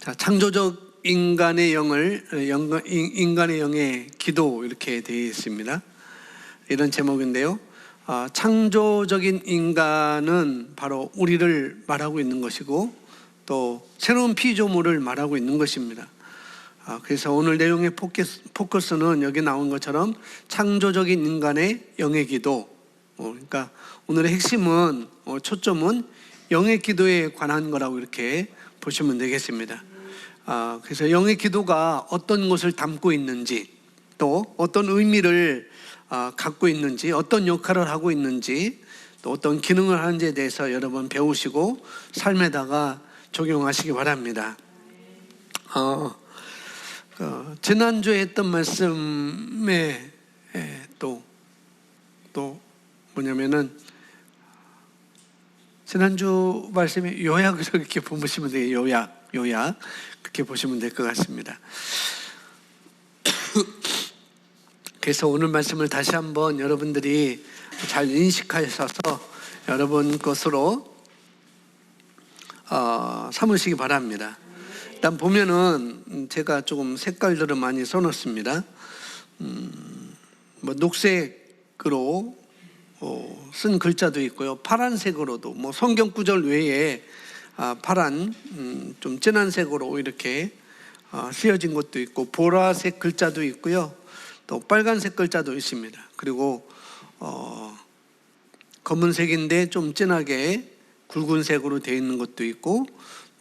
자, 창조적 인간의 인간의 영의 기도 이렇게 되어 있습니다. 이런 제목인데요. 창조적인 인간은 바로 우리를 말하고 있는 것이고 또 새로운 피조물을 말하고 있는 것입니다. 그래서 오늘 내용의 포커스는 여기 나온 것처럼 창조적인 인간의 영의 기도. 그러니까 오늘의 핵심은 초점은 영의 기도에 관한 거라고 이렇게 보시면 되겠습니다. 그래서 영의 기도가 어떤 것을 담고 있는지, 또 어떤 의미를 갖고 있는지, 어떤 역할을 하고 있는지, 또 어떤 기능을 하는지에 대해서 여러분 배우시고 삶에다가 적용하시기 바랍니다. 지난주에 했던 말씀에 또 뭐냐면은 지난주 말씀이 요약을 이렇게 보시면 돼요. 요약 그렇게 보시면 될 것 같습니다. 그래서 오늘 말씀을 다시 한번 여러분들이 잘 인식하셔서 여러분 것으로 삼으시기 바랍니다. 일단 보면은 제가 조금 색깔들을 많이 써놓습니다. 녹색으로 쓴 글자도 있고요. 파란색으로도 성경 구절 외에 파란 좀 진한 색으로 이렇게 쓰여진 것도 있고, 보라색 글자도 있고요. 또 빨간색 글자도 있습니다. 그리고 검은색인데 좀 진하게 굵은색으로 되어 있는 것도 있고,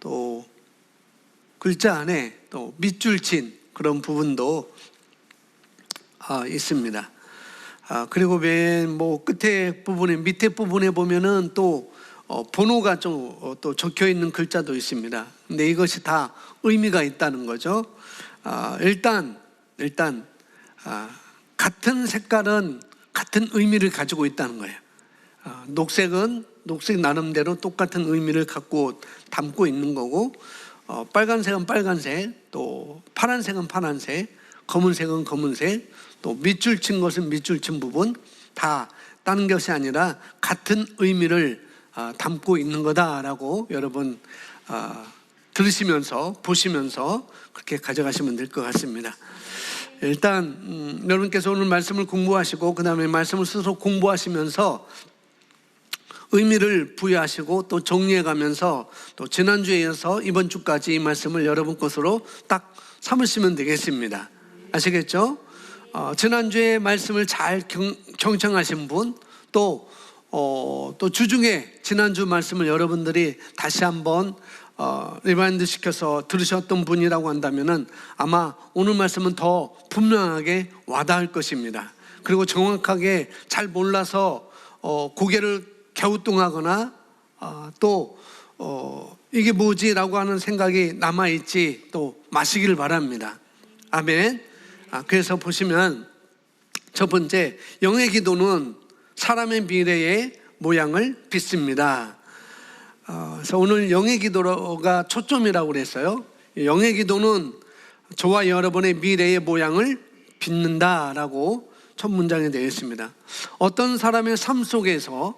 또 글자 안에 또 밑줄 친 그런 부분도 있습니다. 그리고 맨 끝에 부분에, 밑에 부분에 보면은 또 번호가 좀 또 적혀 있는 글자도 있습니다. 근데 이것이 다 의미가 있다는 거죠. 일단 같은 색깔은 같은 의미를 가지고 있다는 거예요. 녹색은 녹색 나름대로 똑같은 의미를 갖고 담고 있는 거고, 빨간색은 빨간색, 또 파란색은 파란색, 검은색은 검은색, 또 밑줄 친 것은 밑줄 친 부분, 다 다른 것이 아니라 같은 의미를 담고 있는 거다라고 여러분 들으시면서 보시면서 그렇게 가져가시면 될 것 같습니다. 일단 여러분께서 오늘 말씀을 공부하시고 그 다음에 말씀을 스스로 공부하시면서 의미를 부여하시고 또 정리해가면서 또 지난주에 이어서 이번 주까지 이 말씀을 여러분 것으로 딱 삼으시면 되겠습니다. 아시겠죠? 지난주에 말씀을 잘 경청하신 분, 또 주중에 지난주 말씀을 여러분들이 다시 한번 리마인드 시켜서 들으셨던 분이라고 한다면은 아마 오늘 말씀은 더 분명하게 와닿을 것입니다. 그리고 정확하게 잘 몰라서 고개를 갸우뚱하거나 또 이게 뭐지라고 하는 생각이 남아있지 또 마시기를 바랍니다. 아멘. 그래서 보시면 첫 번째, 영의 기도는 사람의 미래의 모양을 빚습니다. 그래서 오늘 영의 기도가 초점이라고 그랬어요. 영의 기도는 저와 여러분의 미래의 모양을 빚는다라고 첫 문장에 되어 있습니다. 어떤 사람의 삶 속에서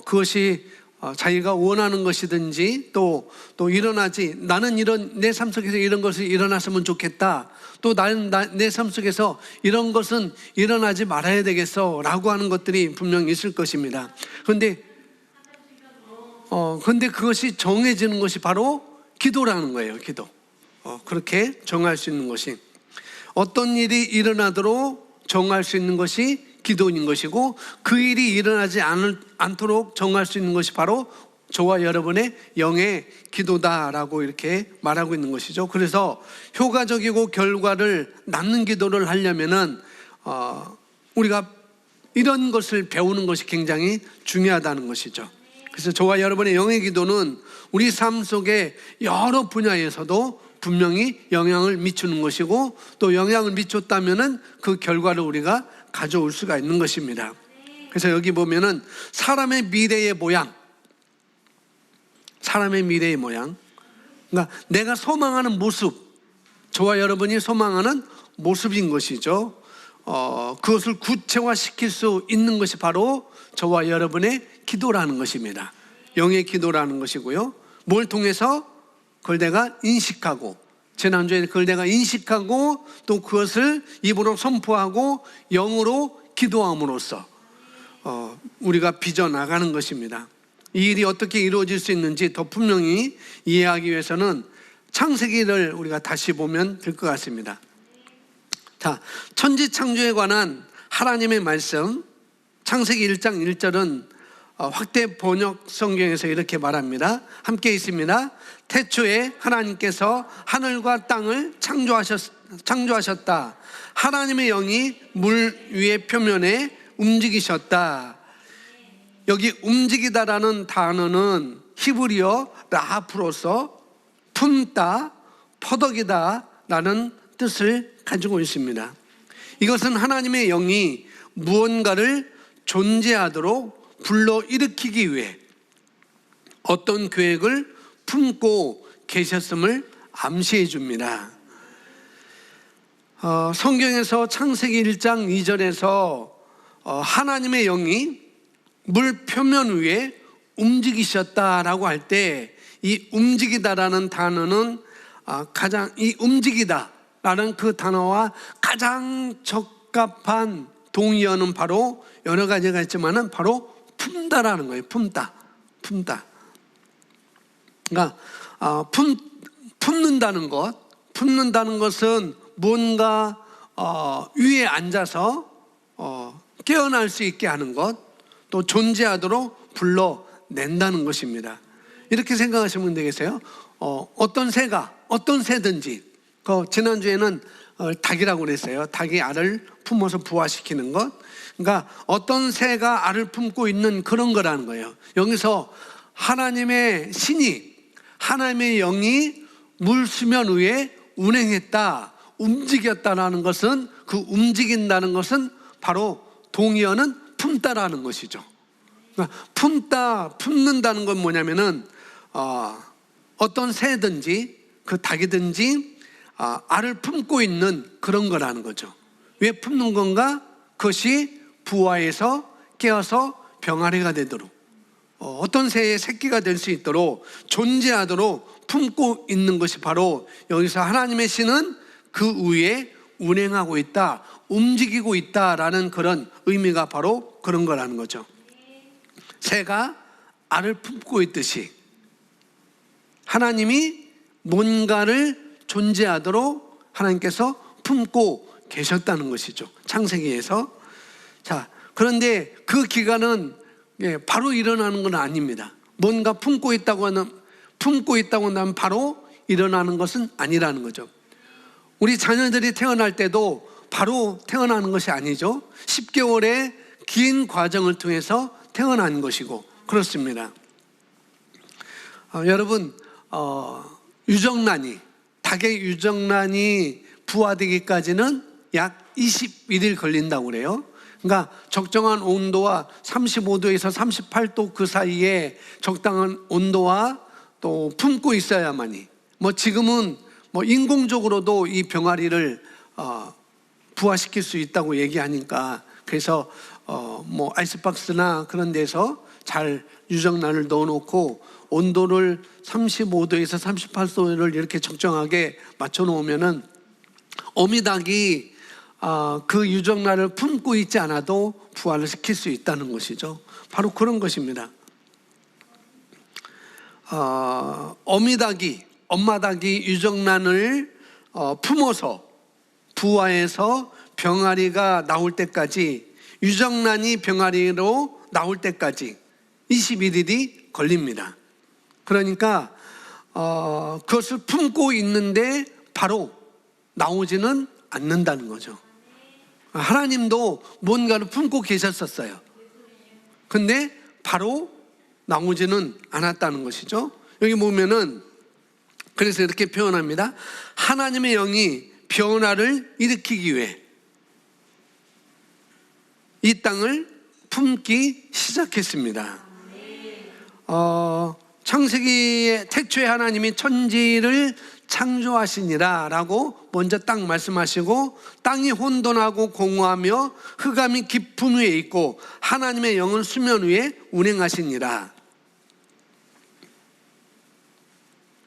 그것이 자기가 원하는 것이든지 또 일어나지, 나는 내 삶 속에서 이런 것이 일어났으면 좋겠다, 또 나는 내 삶 속에서 이런 것은 일어나지 말아야 되겠어 라고 하는 것들이 분명히 있을 것입니다. 그런데 그것이 정해지는 것이 바로 기도라는 거예요. 기도. 그렇게 정할 수 있는 것이, 어떤 일이 일어나도록 정할 수 있는 것이 기도인 것이고, 그 일이 일어나지 않도록 정할 수 있는 것이 바로 저와 여러분의 영의 기도다라고 이렇게 말하고 있는 것이죠. 그래서 효과적이고 결과를 낳는 기도를 하려면은 우리가 이런 것을 배우는 것이 굉장히 중요하다는 것이죠. 그래서 저와 여러분의 영의 기도는 우리 삶 속에 여러 분야에서도 분명히 영향을 미치는 것이고, 또 영향을 미쳤다면은 그 결과를 우리가 가져올 수가 있는 것입니다. 그래서 여기 보면은 사람의 미래의 모양, 그러니까 내가 소망하는 모습, 저와 여러분이 소망하는 모습인 것이죠. 그것을 구체화시킬 수 있는 것이 바로 저와 여러분의 기도라는 것입니다. 영의 기도라는 것이고요. 뭘 통해서? 그걸 내가 인식하고, 지난주에 그걸 내가 인식하고 또 그것을 입으로 선포하고 영으로 기도함으로써 우리가 빚어나가는 것입니다. 이 일이 어떻게 이루어질 수 있는지 더 분명히 이해하기 위해서는 창세기를 우리가 다시 보면 될 것 같습니다. 자, 천지창조에 관한 하나님의 말씀, 창세기 1장 1절은 확대 번역 성경에서 이렇게 말합니다. 함께 있습니다. 태초에 하나님께서 하늘과 땅을 창조하셨다. 하나님의 영이 물 위의 표면에 움직이셨다. 여기 움직이다라는 단어는 히브리어 라하프로서 품다, 퍼덕이다 라는 뜻을 가지고 있습니다. 이것은 하나님의 영이 무언가를 존재하도록 불러일으키기 위해 어떤 계획을 품고 계셨음을 암시해 줍니다. 성경에서 창세기 1장 2절에서 하나님의 영이 물 표면 위에 움직이셨다라고 할 때 이 움직이다라는 단어는 이 움직이다라는 그 단어와 가장 적합한 동의어는 바로 여러 가지가 있지만은 바로 품다라는 거예요. 품다. 그러니까 품는다는 것은 뭔가 위에 앉아서 깨어날 수 있게 하는 것, 또 존재하도록 불러낸다는 것입니다. 이렇게 생각하시면 되겠어요. 어떤 새든지, 지난주에는 닭이라고 그랬어요. 닭이 알을 품어서 부화시키는 것. 그러니까 어떤 새가 알을 품고 있는 그런 거라는 거예요. 여기서 하나님의 신이, 하나님의 영이 물 수면 위에 운행했다, 움직였다라는 것은, 그 움직인다는 것은 바로 동의어는 품다라는 것이죠. 그러니까 품는다는 건 뭐냐면은 어떤 새든지 그 닭이든지 알을 품고 있는 그런 거라는 거죠. 왜 품는 건가? 그것이 부화해서 깨어서 병아리가 되도록, 어떤 새의 새끼가 될 수 있도록, 존재하도록 품고 있는 것이 바로 여기서 하나님의 신은 그 위에 운행하고 있다, 움직이고 있다라는 그런 의미가 바로 그런 거라는 거죠. 새가 알을 품고 있듯이 하나님이 뭔가를 존재하도록 하나님께서 품고 계셨다는 것이죠. 창세기에서. 자, 그런데 그 기간은 바로 일어나는 건 아닙니다. 뭔가 품고 있다고 하면 바로 일어나는 것은 아니라는 거죠. 우리 자녀들이 태어날 때도 바로 태어나는 것이 아니죠. 10개월의 긴 과정을 통해서 태어난 것이고 그렇습니다. 여러분, 닭의 유정란이 부화되기까지는 약 21일 걸린다고 그래요. 그러니까 적정한 온도와 35도에서 38도 그 사이에 적당한 온도와 또 품고 있어야만이, 지금은 인공적으로도 이 병아리를 부화시킬 수 있다고 얘기하니까, 그래서 아이스박스나 그런 데서 잘 유정란을 넣어놓고 온도를 35도에서 38도를 이렇게 적정하게 맞춰 놓으면은 어미닭이 그 유정란을 품고 있지 않아도 부화를 시킬 수 있다는 것이죠. 바로 그런 것입니다. 엄마 닭이 유정란을 품어서 부화해서 병아리가 나올 때까지, 유정란이 병아리로 나올 때까지 21일이 걸립니다. 그러니까 그것을 품고 있는데 바로 나오지는 않는다는 거죠. 하나님도 뭔가를 품고 계셨었어요. 근데 바로 나오지는 않았다는 것이죠. 여기 보면은 그래서 이렇게 표현합니다. 하나님의 영이 변화를 일으키기 위해 이 땅을 품기 시작했습니다. 창세기의 태초에 하나님이 천지를 창조하시니라 라고 먼저 딱 말씀하시고, 땅이 혼돈하고 공허하며 흑암이 깊은 위에 있고 하나님의 영은 수면 위에 운행하시니라.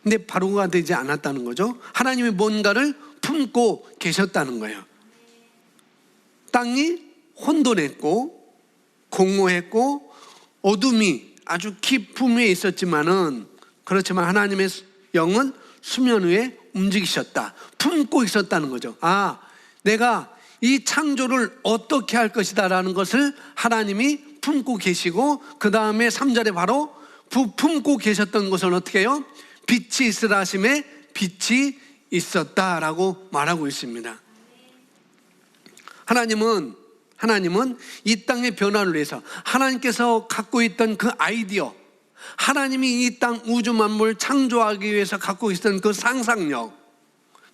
근데 바로가 되지 않았다는 거죠. 하나님이 뭔가를 품고 계셨다는 거예요. 땅이 혼돈했고 공허했고 어둠이 아주 깊음 위에 있었지만은, 그렇지만 하나님의 영은 수면 위에 움직이셨다. 품고 있었다는 거죠. 아, 내가 이 창조를 어떻게 할 것이다 라는 것을 하나님이 품고 계시고, 그 다음에 3절에 바로 품고 계셨던 것은 어떻게 해요? 빛이 있으라 하심에 빛이 있었다라고 말하고 있습니다. 하나님은 이 땅의 변화를 위해서 하나님께서 갖고 있던 그 아이디어, 하나님이 이 땅 우주 만물 창조하기 위해서 갖고 있었던 그 상상력,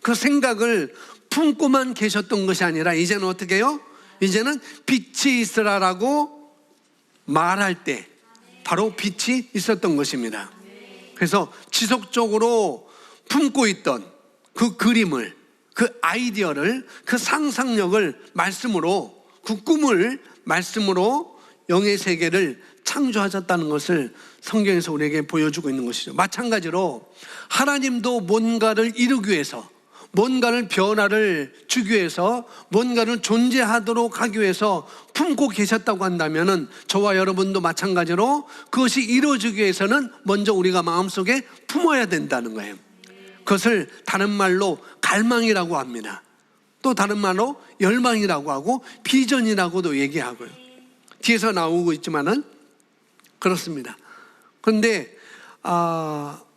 그 생각을 품고만 계셨던 것이 아니라 이제는 어떻게 해요? 이제는 빛이 있으라라고 말할 때 바로 빛이 있었던 것입니다. 그래서 지속적으로 품고 있던 그 그림을, 그 아이디어를, 그 상상력을 말씀으로, 그 꿈을 말씀으로 영의 세계를 창조하셨다는 것을 성경에서 우리에게 보여주고 있는 것이죠. 마찬가지로 하나님도 뭔가를 이루기 위해서, 뭔가를 변화를 주기 위해서, 뭔가를 존재하도록 하기 위해서 품고 계셨다고 한다면 저와 여러분도 마찬가지로 그것이 이루어지기 위해서는 먼저 우리가 마음속에 품어야 된다는 거예요. 그것을 다른 말로 갈망이라고 합니다. 또 다른 말로 열망이라고 하고 비전이라고도 얘기하고요. 뒤에서 나오고 있지만은 그렇습니다. 그런데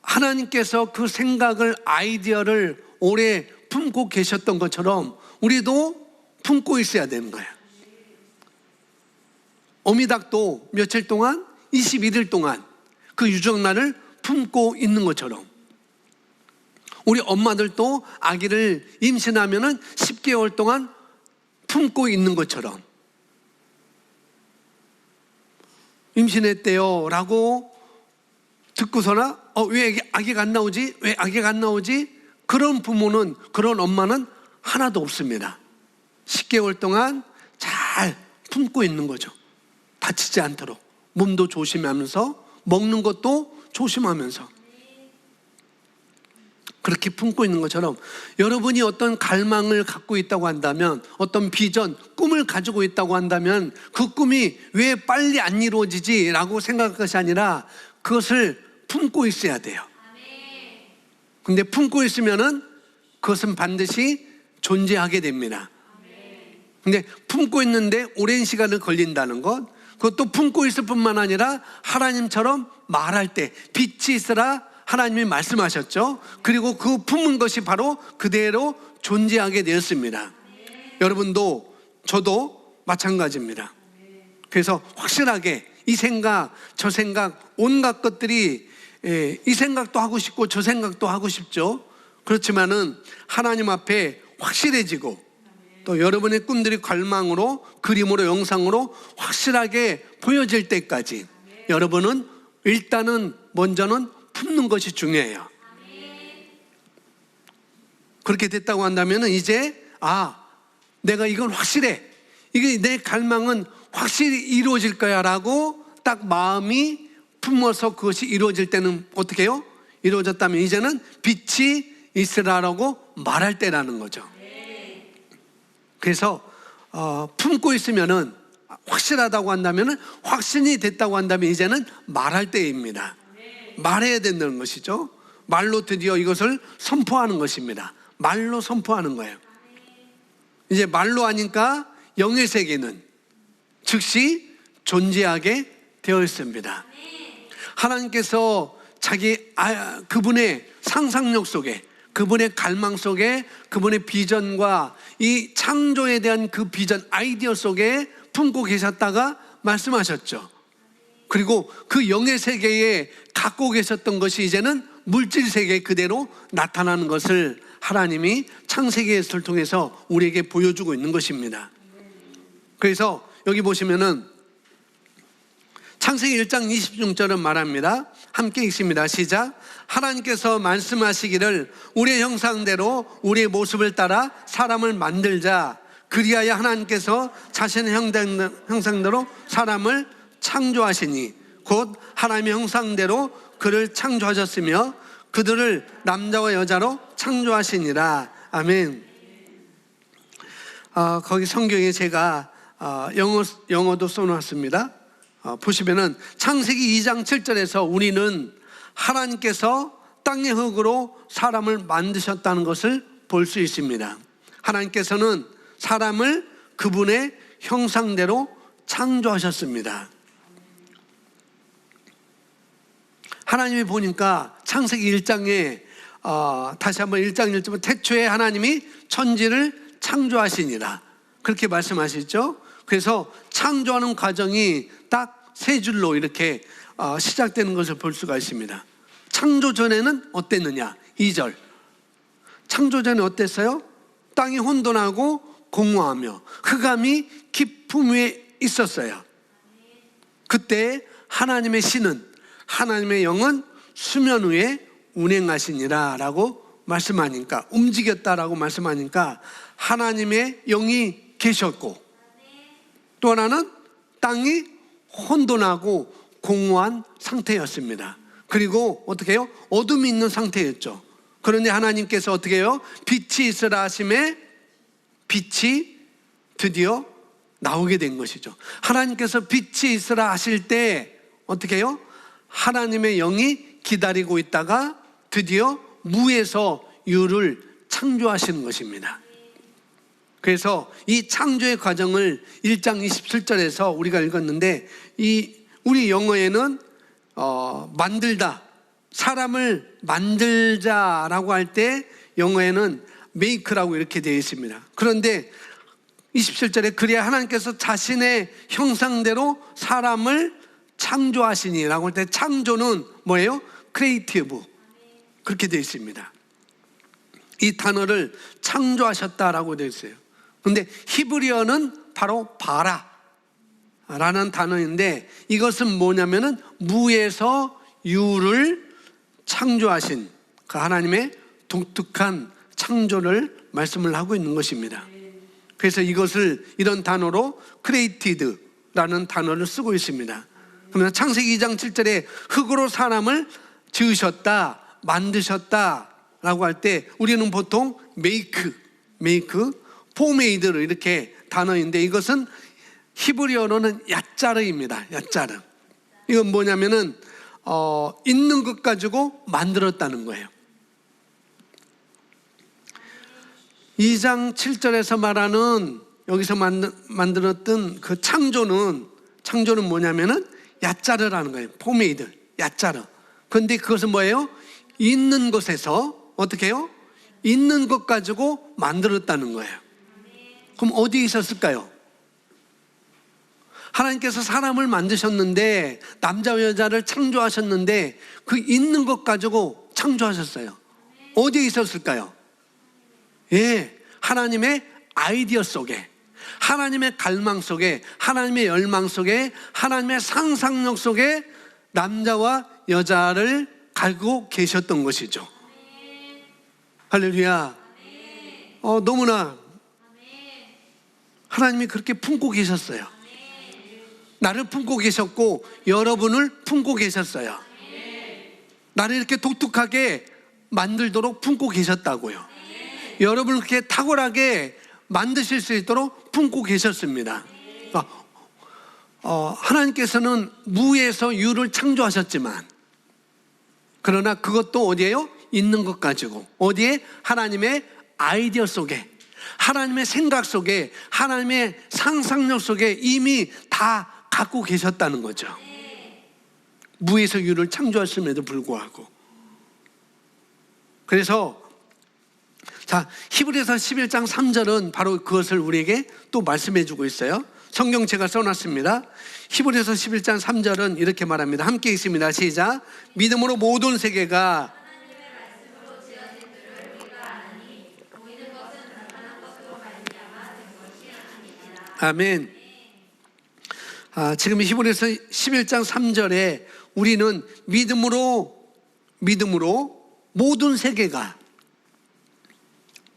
하나님께서 그 생각을, 아이디어를 오래 품고 계셨던 것처럼 우리도 품고 있어야 되는 거예요. 어미닭도 며칠 동안, 21일 동안 그 유정란을 품고 있는 것처럼, 우리 엄마들도 아기를 임신하면은 10개월 동안 품고 있는 것처럼, 임신했대요 라고 듣고서나 왜 아기가 안 나오지? 왜 아기가 안 나오지? 그런 부모는, 그런 엄마는 하나도 없습니다. 10개월 동안 잘 품고 있는 거죠. 다치지 않도록 몸도 조심하면서, 먹는 것도 조심하면서 그렇게 품고 있는 것처럼, 여러분이 어떤 갈망을 갖고 있다고 한다면, 어떤 비전, 꿈을 가지고 있다고 한다면 그 꿈이 왜 빨리 안 이루어지지? 라고 생각할 것이 아니라 그것을 품고 있어야 돼요. 근데 품고 있으면은 그것은 반드시 존재하게 됩니다. 근데 품고 있는데 오랜 시간을 걸린다는 것, 그것도 품고 있을 뿐만 아니라 하나님처럼 말할 때 빛이 있으라 하나님이 말씀하셨죠. 그리고 그 품은 것이 바로 그대로 존재하게 되었습니다. 여러분도 저도 마찬가지입니다. 그래서 확실하게 이 생각, 저 생각, 온갖 것들이, 이 생각도 하고 싶고 저 생각도 하고 싶죠. 그렇지만은 하나님 앞에 확실해지고, 또 여러분의 꿈들이 갈망으로, 그림으로, 영상으로 확실하게 보여질 때까지 여러분은 일단은 먼저는 품는 것이 중요해요. 그렇게 됐다고 한다면 이제 내가 이건 확실해, 이게 내 갈망은 확실히 이루어질 거야 라고 딱 마음이 품어서 그것이 이루어질 때는 어떻게 해요? 이루어졌다면 이제는 빛이 있으라라고 말할 때라는 거죠. 그래서 품고 있으면은, 확실하다고 한다면, 확신이 됐다고 한다면 이제는 말할 때입니다. 말해야 된다는 것이죠. 말로 드디어 이것을 선포하는 것입니다. 말로 선포하는 거예요. 이제 말로 하니까 영의 세계는 즉시 존재하게 되어 있습니다. 하나님께서 그분의 상상력 속에, 그분의 갈망 속에, 그분의 비전과 이 창조에 대한 그 비전, 아이디어 속에 품고 계셨다가 말씀하셨죠. 그리고 그 영의 세계에 갖고 계셨던 것이 이제는 물질 세계에 그대로 나타나는 것을 하나님이 창세기에서를 통해서 우리에게 보여주고 있는 것입니다. 그래서 여기 보시면은 창세기 1장 26절은 말합니다. 함께 읽습니다. 시작. 하나님께서 말씀하시기를 우리의 형상대로 우리의 모습을 따라 사람을 만들자. 그리하여 하나님께서 자신의 형상대로 사람을 창조하시니 곧 하나님의 형상대로 그를 창조하셨으며 그들을 남자와 여자로 창조하시니라. 아멘. 거기 성경에 제가 영어도 써놨습니다. 보시면은 창세기 2장 7절에서 우리는 하나님께서 땅의 흙으로 사람을 만드셨다는 것을 볼 수 있습니다. 하나님께서는 사람을 그분의 형상대로 창조하셨습니다. 하나님이 보니까 창세기 1장에 다시 한번 1장 1절에 태초에 하나님이 천지를 창조하시니라 그렇게 말씀하시죠. 그래서 창조하는 과정이 딱 세 줄로 이렇게 시작되는 것을 볼 수가 있습니다. 창조 전에는 어땠느냐? 2절. 창조 전에 어땠어요? 땅이 혼돈하고 공허하며 흑암이 깊음 위에 있었어요. 그때 하나님의 신은, 하나님의 영은 수면 위에 운행하시니라 라고 말씀하니까, 움직였다라고 말씀하니까 하나님의 영이 계셨고, 또 하나는 땅이 혼돈하고 공허한 상태였습니다. 그리고 어떻게 해요? 어둠이 있는 상태였죠. 그런데 하나님께서 어떻게 해요? 빛이 있으라 하심에 빛이 드디어 나오게 된 것이죠. 하나님께서 빛이 있으라 하실 때 어떻게 해요? 하나님의 영이 기다리고 있다가 드디어 무에서 유를 창조하시는 것입니다. 그래서 이 창조의 과정을 1장 27절에서 우리가 읽었는데, 우리 영어에는 만들다, 사람을 만들자라고 할 때 영어에는 make라고 이렇게 되어 있습니다. 그런데 27절에 그래야 하나님께서 자신의 형상대로 사람을 창조하시니라고 할 때 창조는 뭐예요? creative 그렇게 되어 있습니다. 이 단어를 창조하셨다라고 되어 있어요. 그런데 히브리어는 바로 바라라는 단어인데, 이것은 뭐냐면은 무에서 유를 창조하신 그 하나님의 독특한 창조를 말씀을 하고 있는 것입니다. 그래서 이것을 이런 단어로 created라는 단어를 쓰고 있습니다. 그러면 창세기 2장 7절에 흙으로 사람을 지으셨다, 만드셨다라고 할 때 우리는 보통 make, 포메이드를 이렇게 단어인데, 이것은 히브리어로는 야짜르입니다. 야짜르. 이건 뭐냐면은 있는 것 가지고 만들었다는 거예요. 2장 7절에서 말하는 여기서 만들었던 그 창조는 뭐냐면은 야짜르라는 거예요. 포메이드, 야짜르. 그런데 그것은 뭐예요? 있는 것에서 어떻게 해요? 있는 것 가지고 만들었다는 거예요. 그럼 어디에 있었을까요? 하나님께서 사람을 만드셨는데, 남자와 여자를 창조하셨는데 그 있는 것 가지고 창조하셨어요. 어디에 있었을까요? 예, 하나님의 아이디어 속에, 하나님의 갈망 속에, 하나님의 열망 속에, 하나님의 상상력 속에 남자와 여자를 가지고 계셨던 것이죠. 할렐루야. 너무나 하나님이 그렇게 품고 계셨어요. 나를 품고 계셨고 여러분을 품고 계셨어요. 나를 이렇게 독특하게 만들도록 품고 계셨다고요. 여러분을 그렇게 탁월하게 만드실 수 있도록 품고 계셨습니다. 하나님께서는 무에서 유를 창조하셨지만, 그러나 그것도 어디에요? 있는 것 가지고. 어디에? 하나님의 아이디어 속에, 하나님의 생각 속에, 하나님의 상상력 속에 이미 다 갖고 계셨다는 거죠. 무에서 유를 창조하심에도 불구하고. 그래서 히브리서 11장 3절은 바로 그것을 우리에게 또 말씀해 주고 있어요. 성경 제가 써놨습니다. 히브리서 11장 3절은 이렇게 말합니다. 함께 읽습니다. 시작. 믿음으로 모든 세계가 아멘. 지금 히브리서 11장 3절에 우리는 믿음으로 모든 세계가,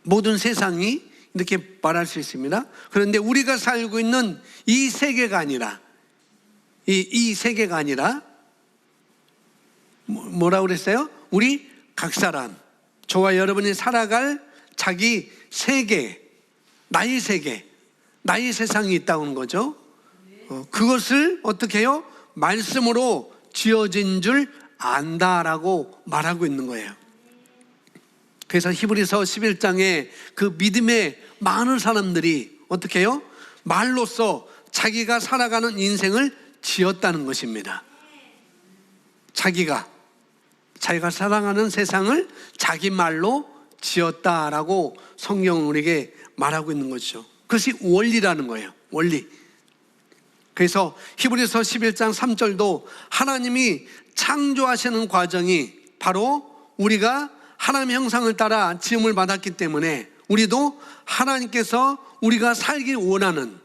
모든 세상이 이렇게 말할 수 있습니다. 그런데 우리가 살고 있는 이 세계가 아니라, 이 세계가 아니라 뭐라고 그랬어요? 우리 각 사람, 저와 여러분이 살아갈 자기 세계, 나의 세계, 나의 세상이 있다는 거죠. 그것을 어떻게 해요? 말씀으로 지어진 줄 안다라고 말하고 있는 거예요. 그래서 히브리서 11장에 그 믿음의 많은 사람들이 어떻게 해요? 말로써 자기가 살아가는 인생을 지었다는 것입니다. 자기가 살아가는 세상을 자기 말로 지었다라고 성경은 우리에게 말하고 있는 거죠. 그것이 원리라는 거예요. 원리. 그래서 히브리서 11장 3절도 하나님이 창조하시는 과정이 바로 우리가 하나님의 형상을 따라 지음을 받았기 때문에 우리도 하나님께서 우리가 살길 원하는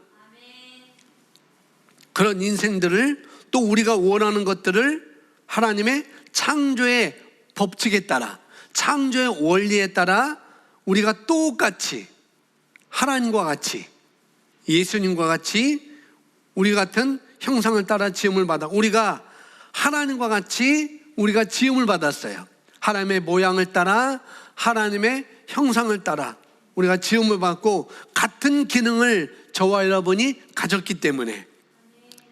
그런 인생들을, 또 우리가 원하는 것들을 하나님의 창조의 법칙에 따라, 창조의 원리에 따라 우리가 똑같이 하나님과 같이, 예수님과 같이 우리 같은 형상을 따라 지음을 받아, 우리가 하나님과 같이 우리가 지음을 받았어요. 하나님의 모양을 따라, 하나님의 형상을 따라 우리가 지음을 받고 같은 기능을 저와 여러분이 가졌기 때문에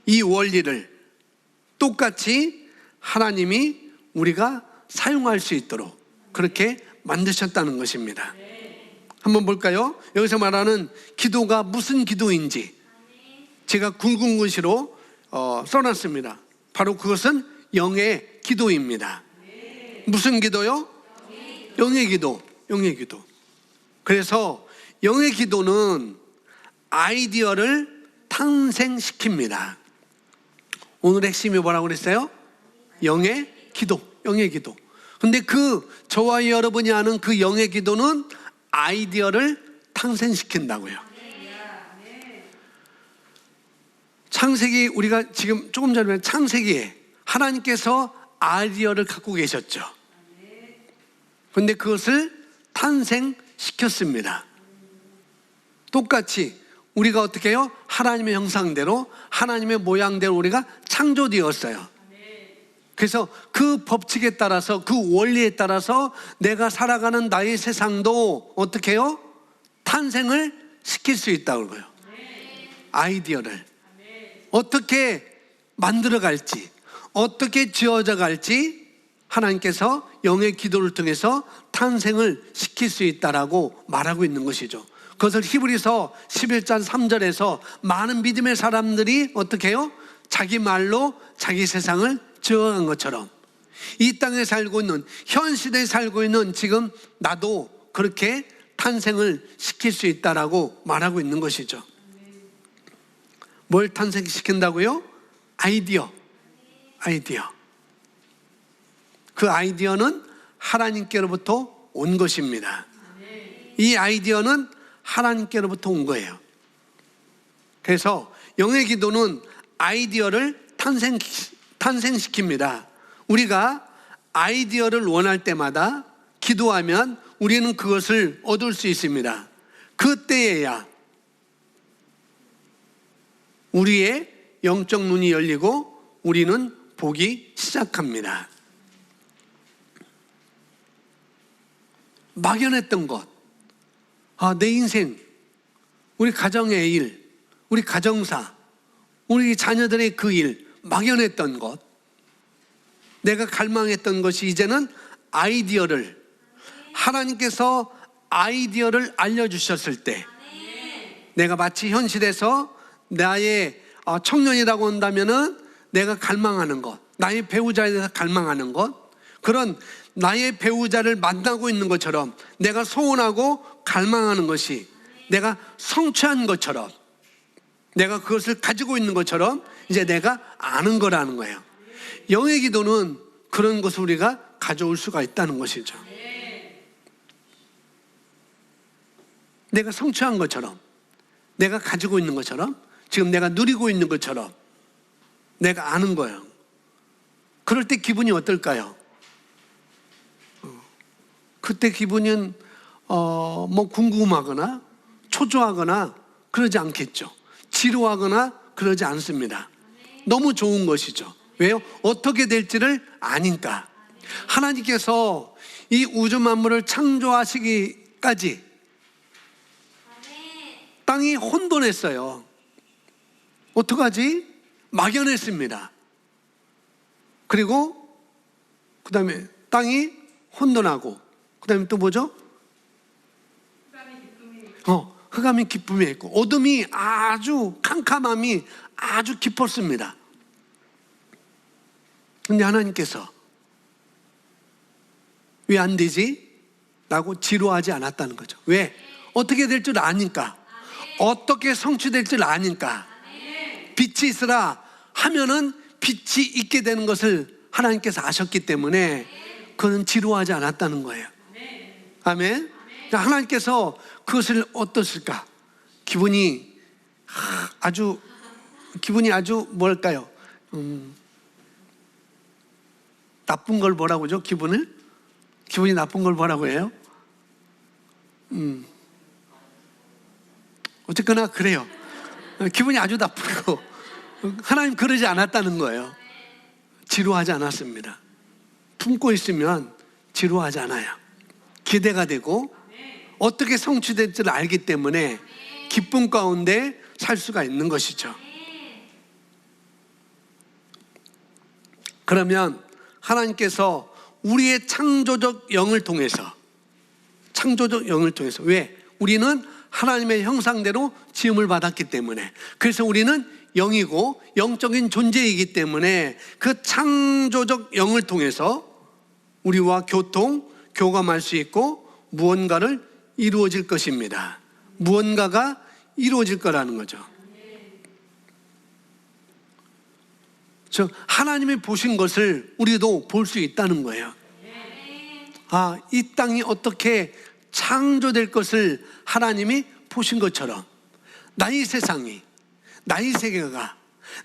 이 원리를 똑같이 하나님이 우리가 사용할 수 있도록 그렇게 만드셨다는 것입니다. 한번 볼까요? 여기서 말하는 기도가 무슨 기도인지 제가 굵은 글씨로 써놨습니다. 바로 그것은 영의 기도입니다. 무슨 기도요? 영의 기도. 영의 기도. 그래서 영의 기도는 아이디어를 탄생시킵니다. 오늘 핵심이 뭐라고 그랬어요? 영의 기도. 영의 기도. 근데 저와 여러분이 아는 그 영의 기도는 아이디어를 탄생시킨다고요. 창세기, 우리가 지금 조금 전에 창세기에 하나님께서 아이디어를 갖고 계셨죠. 그런데 그것을 탄생시켰습니다. 똑같이 우리가 어떻게 해요? 하나님의 형상대로, 하나님의 모양대로 우리가 창조되었어요. 그래서 그 법칙에 따라서, 그 원리에 따라서 내가 살아가는 나의 세상도 어떻게 해요? 탄생을 시킬 수 있다고 그래요. 아이디어를 어떻게 만들어갈지, 어떻게 지어져 갈지 하나님께서 영의 기도를 통해서 탄생을 시킬 수 있다라고 말하고 있는 것이죠. 그것을 히브리서 11장 3절에서 많은 믿음의 사람들이 어떻게 해요? 자기 말로 자기 세상을 지어간 것처럼 이 땅에 살고 있는, 현 시대에 살고 있는 지금 나도 그렇게 탄생을 시킬 수 있다라고 말하고 있는 것이죠. 뭘 탄생시킨다고요? 아이디어. 그 아이디어는 하나님께로부터 온 것입니다. 이 아이디어는 하나님께로부터 온 거예요. 그래서 영의 기도는 아이디어를 탄생시킵니다. 우리가 아이디어를 원할 때마다 기도하면 우리는 그것을 얻을 수 있습니다. 그때에야 우리의 영적 눈이 열리고 우리는 보기 시작합니다. 막연했던 것, 내 인생, 우리 가정의 일, 우리 가정사, 우리 자녀들의 그 일, 막연했던 것, 내가 갈망했던 것이 이제는 아이디어를, 하나님께서 아이디어를 알려주셨을 때, 내가 마치 현실에서 나의 청년이라고 한다면은 내가 갈망하는 것, 나의 배우자에 대해서 갈망하는 것, 그런 나의 배우자를 만나고 있는 것처럼 내가 소원하고 갈망하는 것이 내가 성취한 것처럼, 내가 그것을 가지고 있는 것처럼 이제 내가 아는 거라는 거예요. 영의 기도는 그런 것을 우리가 가져올 수가 있다는 것이죠. 내가 성취한 것처럼, 내가 가지고 있는 것처럼, 지금 내가 누리고 있는 것처럼 내가 아는 거예요. 그럴 때 기분이 어떨까요? 그때 기분은 궁금하거나 초조하거나 그러지 않겠죠. 지루하거나 그러지 않습니다. 너무 좋은 것이죠. 왜요? 어떻게 될지를 아니까. 하나님께서 이 우주 만물을 창조하시기까지 땅이 혼돈했어요. 어떡하지? 막연했습니다. 그리고 그 다음에 땅이 혼돈하고 그 다음에 또 뭐죠? 흑암이 기쁨이 있고 어둠이 아주 캄캄함이 아주 깊었습니다. 근데 하나님께서 왜 안 되지? 라고 지루하지 않았다는 거죠. 왜? 어떻게 될 줄 아니까, 어떻게 성취될 줄 아니까, 빛이 있으라 하면은 빛이 있게 되는 것을 하나님께서 아셨기 때문에 그는 지루하지 않았다는 거예요. 아멘. 하나님께서 그것을 어떻을까? 기분이 아주 뭘까요? 나쁜 걸 뭐라고 하죠? 기분이 나쁜 걸 뭐라고 해요? 어쨌거나 그래요. 기분이 아주 나쁘고 하나님 그러지 않았다는 거예요. 지루하지 않았습니다. 품고 있으면 지루하지 않아요. 기대가 되고 어떻게 성취될지를 알기 때문에 기쁨 가운데 살 수가 있는 것이죠. 그러면 하나님께서 우리의 창조적 영을 통해서 왜? 우리는 하나님의 형상대로 지음을 받았기 때문에, 그래서 우리는 영이고 영적인 존재이기 때문에 그 창조적 영을 통해서 우리와 교감할 수 있고 무언가를 이루어질 것입니다. 무언가가 이루어질 거라는 거죠. 즉 하나님이 보신 것을 우리도 볼 수 있다는 거예요. 이 땅이 어떻게 창조될 것을 하나님이 보신 것처럼 나의 세상이, 나의 세계가,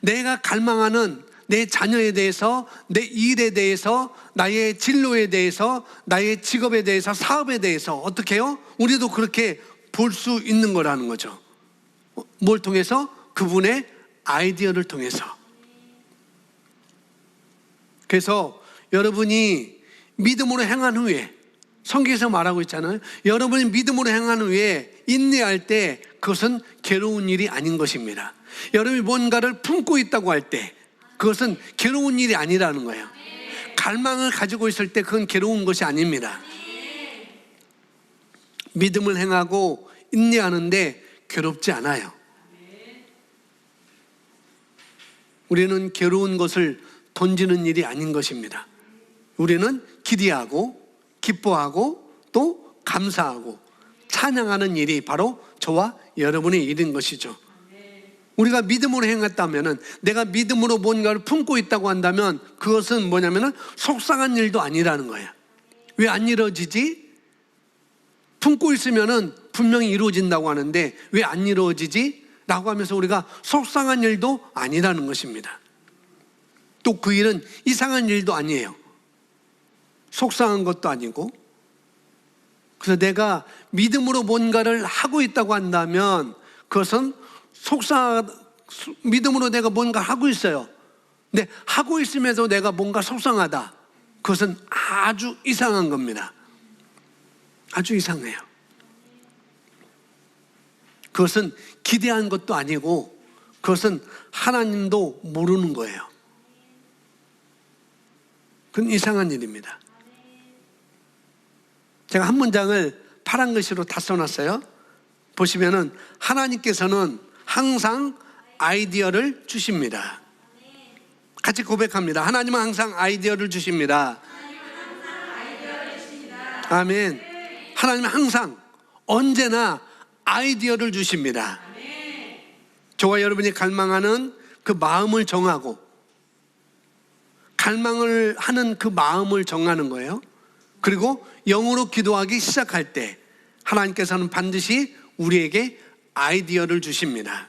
내가 갈망하는 내 자녀에 대해서, 내 일에 대해서, 나의 진로에 대해서, 나의 직업에 대해서, 사업에 대해서 어떻게 해요? 우리도 그렇게 볼 수 있는 거라는 거죠. 뭘 통해서? 그분의 아이디어를 통해서. 그래서 여러분이 믿음으로 행한 후에, 성경에서 말하고 있잖아요. 여러분이 믿음으로 행한 후에 인내할 때 그것은 괴로운 일이 아닌 것입니다. 여러분이 뭔가를 품고 있다고 할 때 그것은 괴로운 일이 아니라는 거예요. 갈망을 가지고 있을 때 그건 괴로운 것이 아닙니다. 믿음을 행하고 인내하는데 괴롭지 않아요. 우리는 괴로운 것을 던지는 일이 아닌 것입니다. 우리는 기대하고 기뻐하고 또 감사하고 찬양하는 일이 바로 저와 여러분의 일인 것이죠. 우리가 믿음으로 행했다면, 내가 믿음으로 뭔가를 품고 있다고 한다면 그것은 뭐냐면 속상한 일도 아니라는 거예요. 왜 안 이루어지지? 품고 있으면 분명히 이루어진다고 하는데 왜 안 이루어지지? 라고 하면서 우리가 속상한 일도 아니라는 것입니다. 또 그 일은 이상한 일도 아니에요. 속상한 것도 아니고. 그래서 내가 믿음으로 뭔가를 하고 있다고 한다면 그것은 믿음으로 내가 뭔가 하고 있어요. 근데 하고 있음에도 내가 뭔가 속상하다. 그것은 아주 이상한 겁니다. 아주 이상해요. 그것은 기대한 것도 아니고 그것은 하나님도 모르는 거예요. 그건 이상한 일입니다. 제가 한 문장을 파란 글씨로 다 써놨어요. 보시면은 하나님께서는 항상 아이디어를 주십니다. 같이 고백합니다. 하나님은 항상 아이디어를 주십니다. 아멘. 하나님은 항상 언제나 아이디어를 주십니다. 저와 여러분이 갈망하는 그 마음을 정하고 갈망을 하는 그 마음을 정하는 거예요. 그리고 영으로 기도하기 시작할 때 하나님께서는 반드시 우리에게 아이디어를 주십니다.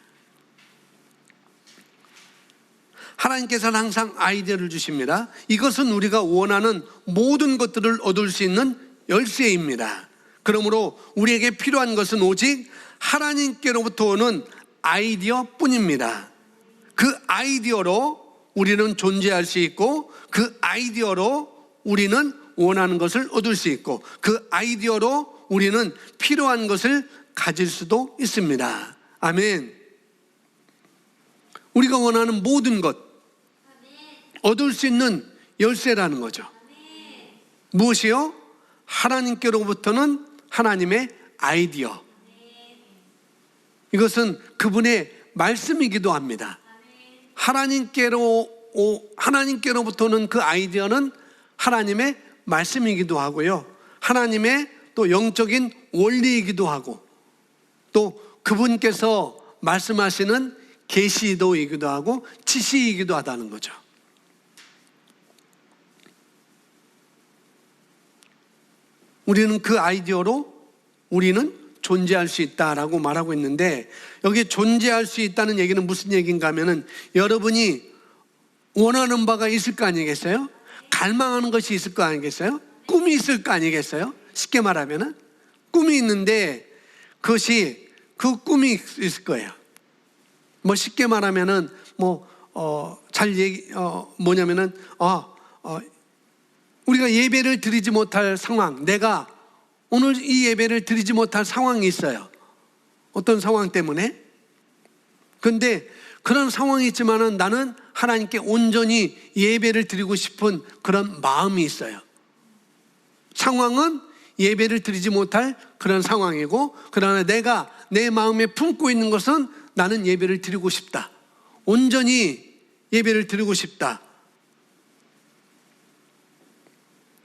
하나님께서는 항상 아이디어를 주십니다. 이것은 우리가 원하는 모든 것들을 얻을 수 있는 열쇠입니다. 그러므로 우리에게 필요한 것은 오직 하나님께로부터 오는 아이디어 뿐입니다. 그 아이디어로 우리는 존재할 수 있고 그 아이디어로 우리는 원하는 것을 얻을 수 있고 그 아이디어로 우리는 필요한 것을 가질 수도 있습니다. 아멘. 우리가 원하는 모든 것 얻을 수 있는 열쇠라는 거죠. 무엇이요? 하나님께로부터는 하나님의 아이디어. 이것은 그분의 말씀이기도 합니다. 하나님께로부터는 그 아이디어는 하나님의 말씀이기도 하고요. 하나님의 또 영적인 원리이기도 하고 또 그분께서 말씀하시는 계시도이기도 하고 지시이기도 하다는 거죠. 우리는 그 아이디어로 우리는 존재할 수 있다라고 말하고 있는데, 여기 존재할 수 있다는 얘기는 무슨 얘기인가 하면은 여러분이 원하는 바가 있을 거 아니겠어요? 갈망하는 것이 있을 거 아니겠어요? 꿈이 있을 거 아니겠어요? 쉽게 말하면은 꿈이 있는데 그것이 그 꿈이 있을 거예요. 뭐 쉽게 말하면은 뭐냐면은 우리가 예배를 드리지 못할 상황, 내가 오늘 이 예배를 드리지 못할 상황이 있어요. 어떤 상황 때문에? 그런데 그런 상황이 있지만은 나는 하나님께 온전히 예배를 드리고 싶은 그런 마음이 있어요. 상황은 예배를 드리지 못할 그런 상황이고, 그러나 내가 내 마음에 품고 있는 것은 나는 예배를 드리고 싶다. 온전히 예배를 드리고 싶다.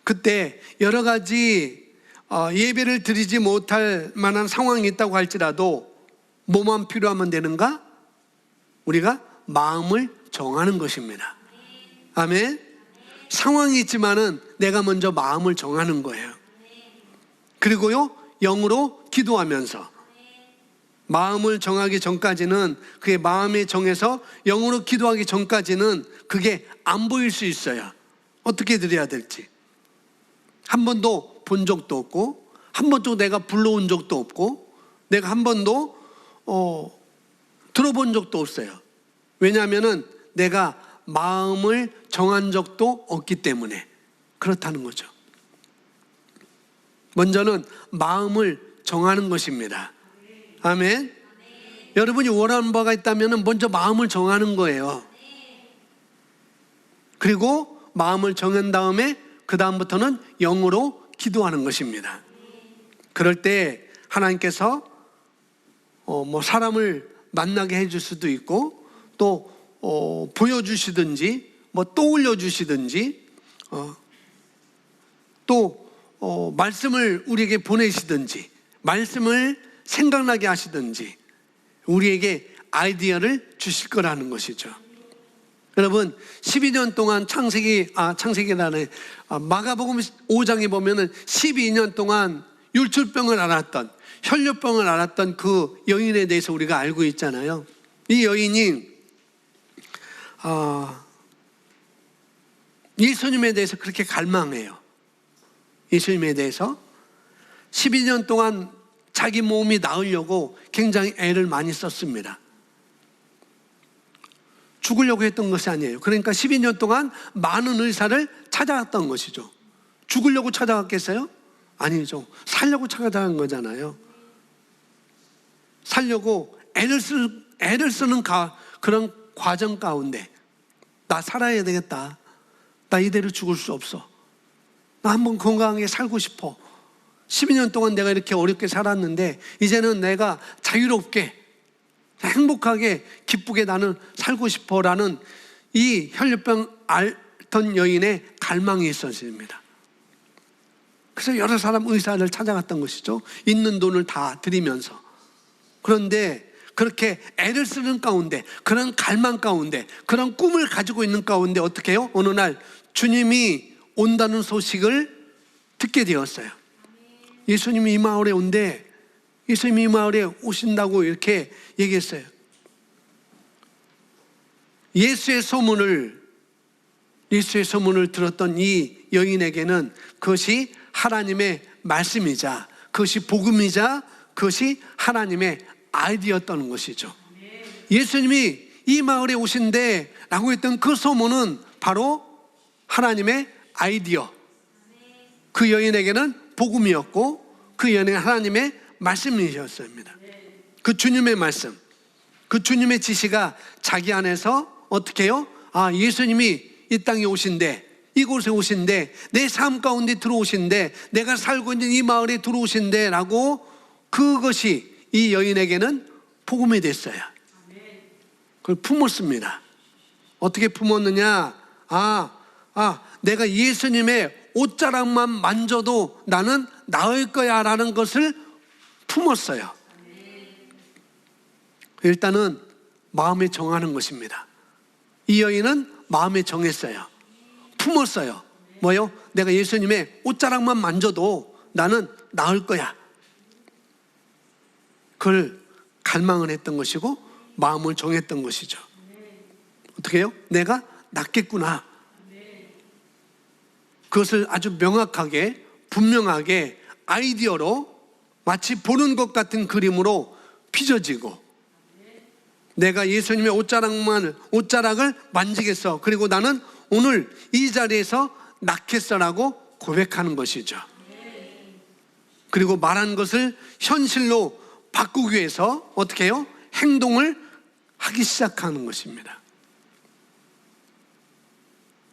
그때 여러 가지 예배를 드리지 못할 만한 상황이 있다고 할지라도 뭐만 필요하면 되는가? 우리가 마음을 정하는 것입니다. 아멘. 상황이 있지만은 내가 먼저 마음을 정하는 거예요. 그리고요, 영으로 기도하면서 마음을 정하기 전까지는, 그게 마음에 정해서 영으로 기도하기 전까지는 그게 안 보일 수 있어요. 어떻게 드려야 될지. 한 번도 본 적도 없고, 한 번도 내가 불러온 적도 없고, 내가 한 번도 들어본 적도 없어요. 왜냐하면은 내가 마음을 정한 적도 없기 때문에 그렇다는 거죠. 먼저는 마음을 정하는 것입니다. 아멘. 여러분이 원하는 바가 있다면 먼저 마음을 정하는 거예요. 그리고 마음을 정한 다음에 그 다음부터는 영으로 기도하는 것입니다. 그럴 때 하나님께서 사람을 만나게 해줄 수도 있고, 또 보여주시든지, 떠올려 주시든지, 또 말씀을 우리에게 보내시든지, 말씀을 생각나게 하시든지 우리에게 아이디어를 주실 거라는 것이죠. 여러분, 12년 동안 창세기라는 마가복음 5장에 보면은 12년 동안 율출병을 앓았던, 혈류병을 앓았던 그 여인에 대해서 우리가 알고 있잖아요. 이 여인이 예수님에 대해서 그렇게 갈망해요. 예수님에 대해서 12년 동안 자기 몸이 나으려고 굉장히 애를 많이 썼습니다. 죽으려고 했던 것이 아니에요. 그러니까 12년 동안 많은 의사를 찾아갔던 것이죠. 죽으려고 찾아갔겠어요? 아니죠. 살려고 찾아간 거잖아요. 살려고 애를 쓰는 그런 과정 가운데 나 살아야 되겠다. 나 이대로 죽을 수 없어. 나 한번 건강하게 살고 싶어. 12년 동안 내가 이렇게 어렵게 살았는데 이제는 내가 자유롭게 행복하게 기쁘게 나는 살고 싶어라는 이 혈류병 앓던 여인의 갈망이 있었습니다. 그래서 여러 사람 의사를 찾아갔던 것이죠. 있는 돈을 다 드리면서. 그런데 그렇게 애를 쓰는 가운데, 그런 갈망 가운데, 그런 꿈을 가지고 있는 가운데 어떻게 해요? 어느 날 주님이 온다는 소식을 듣게 되었어요. 예수님이 이 마을에 온대. 예수님이 이 마을에 오신다고 이렇게 얘기했어요. 예수의 소문을 들었던 이 여인에게는 그것이 하나님의 말씀이자, 그것이 복음이자, 그것이 하나님의 아이디어였던 것이죠. 예수님이 이 마을에 오신대 라고 했던 그 소문은 바로 하나님의 아이디어, 그 여인에게는 복음이었고 그 여인은 하나님의 말씀이셨습니다. 그 주님의 말씀, 그 주님의 지시가 자기 안에서 어떻게 해요? 아, 예수님이 이 땅에 오신대, 이곳에 오신대, 내 삶 가운데 들어오신대, 내가 살고 있는 이 마을에 들어오신대 라고 그것이 이 여인에게는 복음이 됐어요. 그걸 품었습니다. 어떻게 품었느냐? 내가 예수님의 옷자락만 만져도 나는 나을 거야 라는 것을 품었어요. 일단은 마음에 정하는 것입니다. 이 여인은 마음에 정했어요. 품었어요. 뭐요? 내가 예수님의 옷자락만 만져도 나는 나을 거야. 그걸 갈망을 했던 것이고 마음을 정했던 것이죠. 어떻게 해요? 내가 낫겠구나. 그것을 아주 명확하게 분명하게 아이디어로 마치 보는 것 같은 그림으로 빚어지고 내가 예수님의 옷자락을 만지겠어. 그리고 나는 오늘 이 자리에서 낫겠어라고 고백하는 것이죠. 그리고 말한 것을 현실로 바꾸기 위해서 어떻게 해요? 행동을 하기 시작하는 것입니다.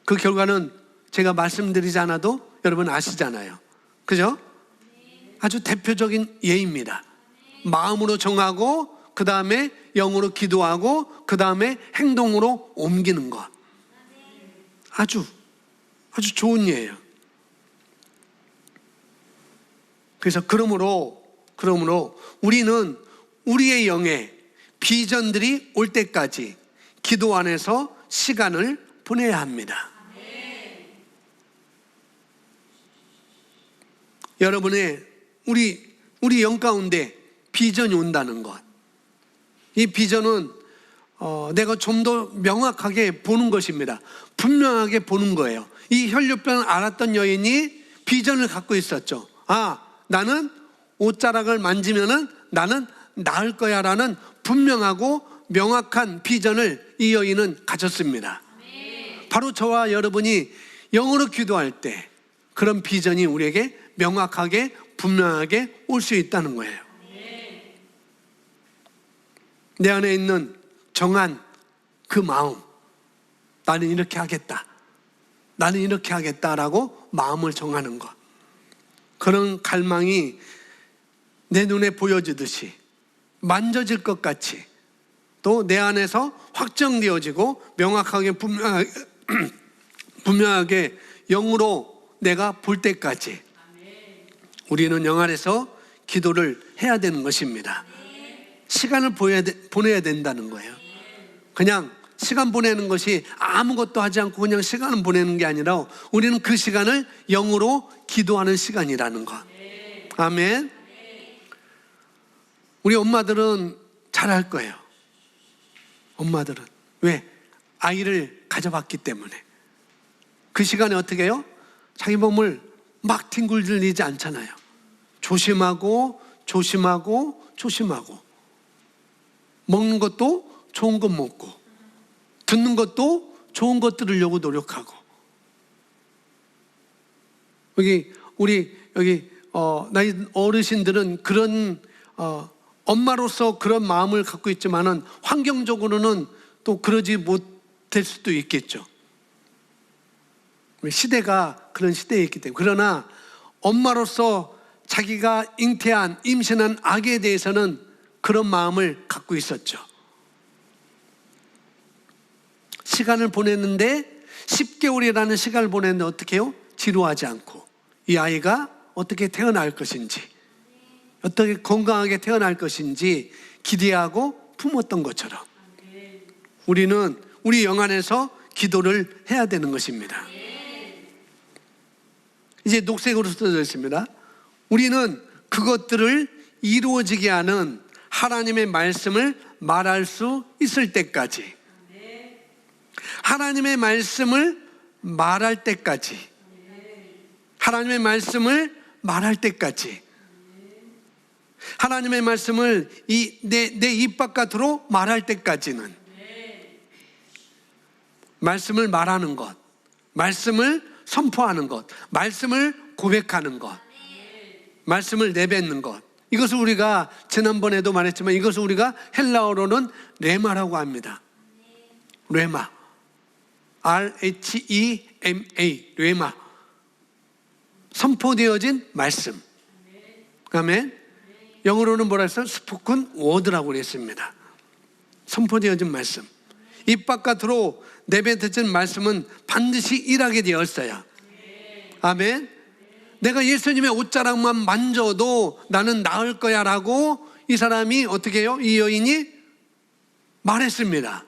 그 결과는 제가 말씀드리지 않아도 여러분 아시잖아요. 그죠? 아주 대표적인 예입니다. 마음으로 정하고 그 다음에 영으로 기도하고 그 다음에 행동으로 옮기는 것. 아주 좋은 예예요. 그래서 그러므로 우리는 우리의 영에 비전들이 올 때까지 기도 안에서 시간을 보내야 합니다. 여러분의 우리 영 가운데 비전이 온다는 것. 이 비전은 내가 좀 더 명확하게 보는 것입니다. 분명하게 보는 거예요. 이 혈류병을 앓았던 여인이 비전을 갖고 있었죠. 나는 옷자락을 만지면은 나는 나을 거야 라는 분명하고 명확한 비전을 이 여인은 가졌습니다. 바로 저와 여러분이 영으로 기도할 때 그런 비전이 우리에게 명확하게 분명하게 올 수 있다는 거예요. 내 안에 있는 정한 그 마음, 나는 이렇게 하겠다, 나는 이렇게 하겠다라고 마음을 정하는 것. 그런 갈망이 내 눈에 보여지듯이 만져질 것 같이 또 내 안에서 확정되어지고 명확하게 분명하게 영으로 내가 볼 때까지 우리는 영 안에서 기도를 해야 되는 것입니다. 시간을 보내야 된다는 거예요. 그냥 시간 보내는 것이 아무것도 하지 않고 그냥 시간을 보내는 게 아니라 우리는 그 시간을 영으로 기도하는 시간이라는 것. 아멘. 우리 엄마들은 잘할 거예요. 엄마들은. 왜? 아이를 가져봤기 때문에. 그 시간에 어떻게 해요? 자기 몸을 막 뒹굴리지 않잖아요. 조심하고 먹는 것도 좋은 것 먹고 듣는 것도 좋은 것 들으려고 노력하고. 여기 나이 어르신들은 그런 엄마로서 그런 마음을 갖고 있지만은 환경적으로는 또 그러지 못할 수도 있겠죠. 시대가 그런 시대에 있기 때문에. 그러나 엄마로서 자기가 임신한 아기에 대해서는 그런 마음을 갖고 있었죠. 시간을 보냈는데 10개월이라는 시간을 보냈는데 어떻게 해요? 지루하지 않고 이 아이가 어떻게 태어날 것인지, 어떻게 건강하게 태어날 것인지 기대하고 품었던 것처럼 우리는 우리 영 안에서 기도를 해야 되는 것입니다. 이제 녹색으로 써져 있습니다. 우리는 그것들을 이루어지게 하는 하나님의 말씀을 말할 수 있을 때까지, 하나님의 말씀을 말할 때까지, 하나님의 말씀을 말할 때까지, 하나님의 말씀을 내 입 바깥으로 말할 때까지는 말씀을 말하는 것, 말씀을 선포하는 것, 말씀을 고백하는 것, 말씀을 내뱉는 것, 이것을 우리가 지난번에도 말했지만 이것을 우리가 헬라어로는 레마라고 합니다. 레마, RHEMA, 레마, 선포되어진 말씀. 아멘. 영어로는 뭐라 했어요? 스포큰 워드라고 그랬습니다. 선포되어진 말씀. 입 바깥으로 내뱉어진 말씀은 반드시 일하게 되었어요. 아멘. 내가 예수님의 옷자락만 만져도 나는 나을 거야 라고 이 사람이 어떻게 해요? 이 여인이 말했습니다.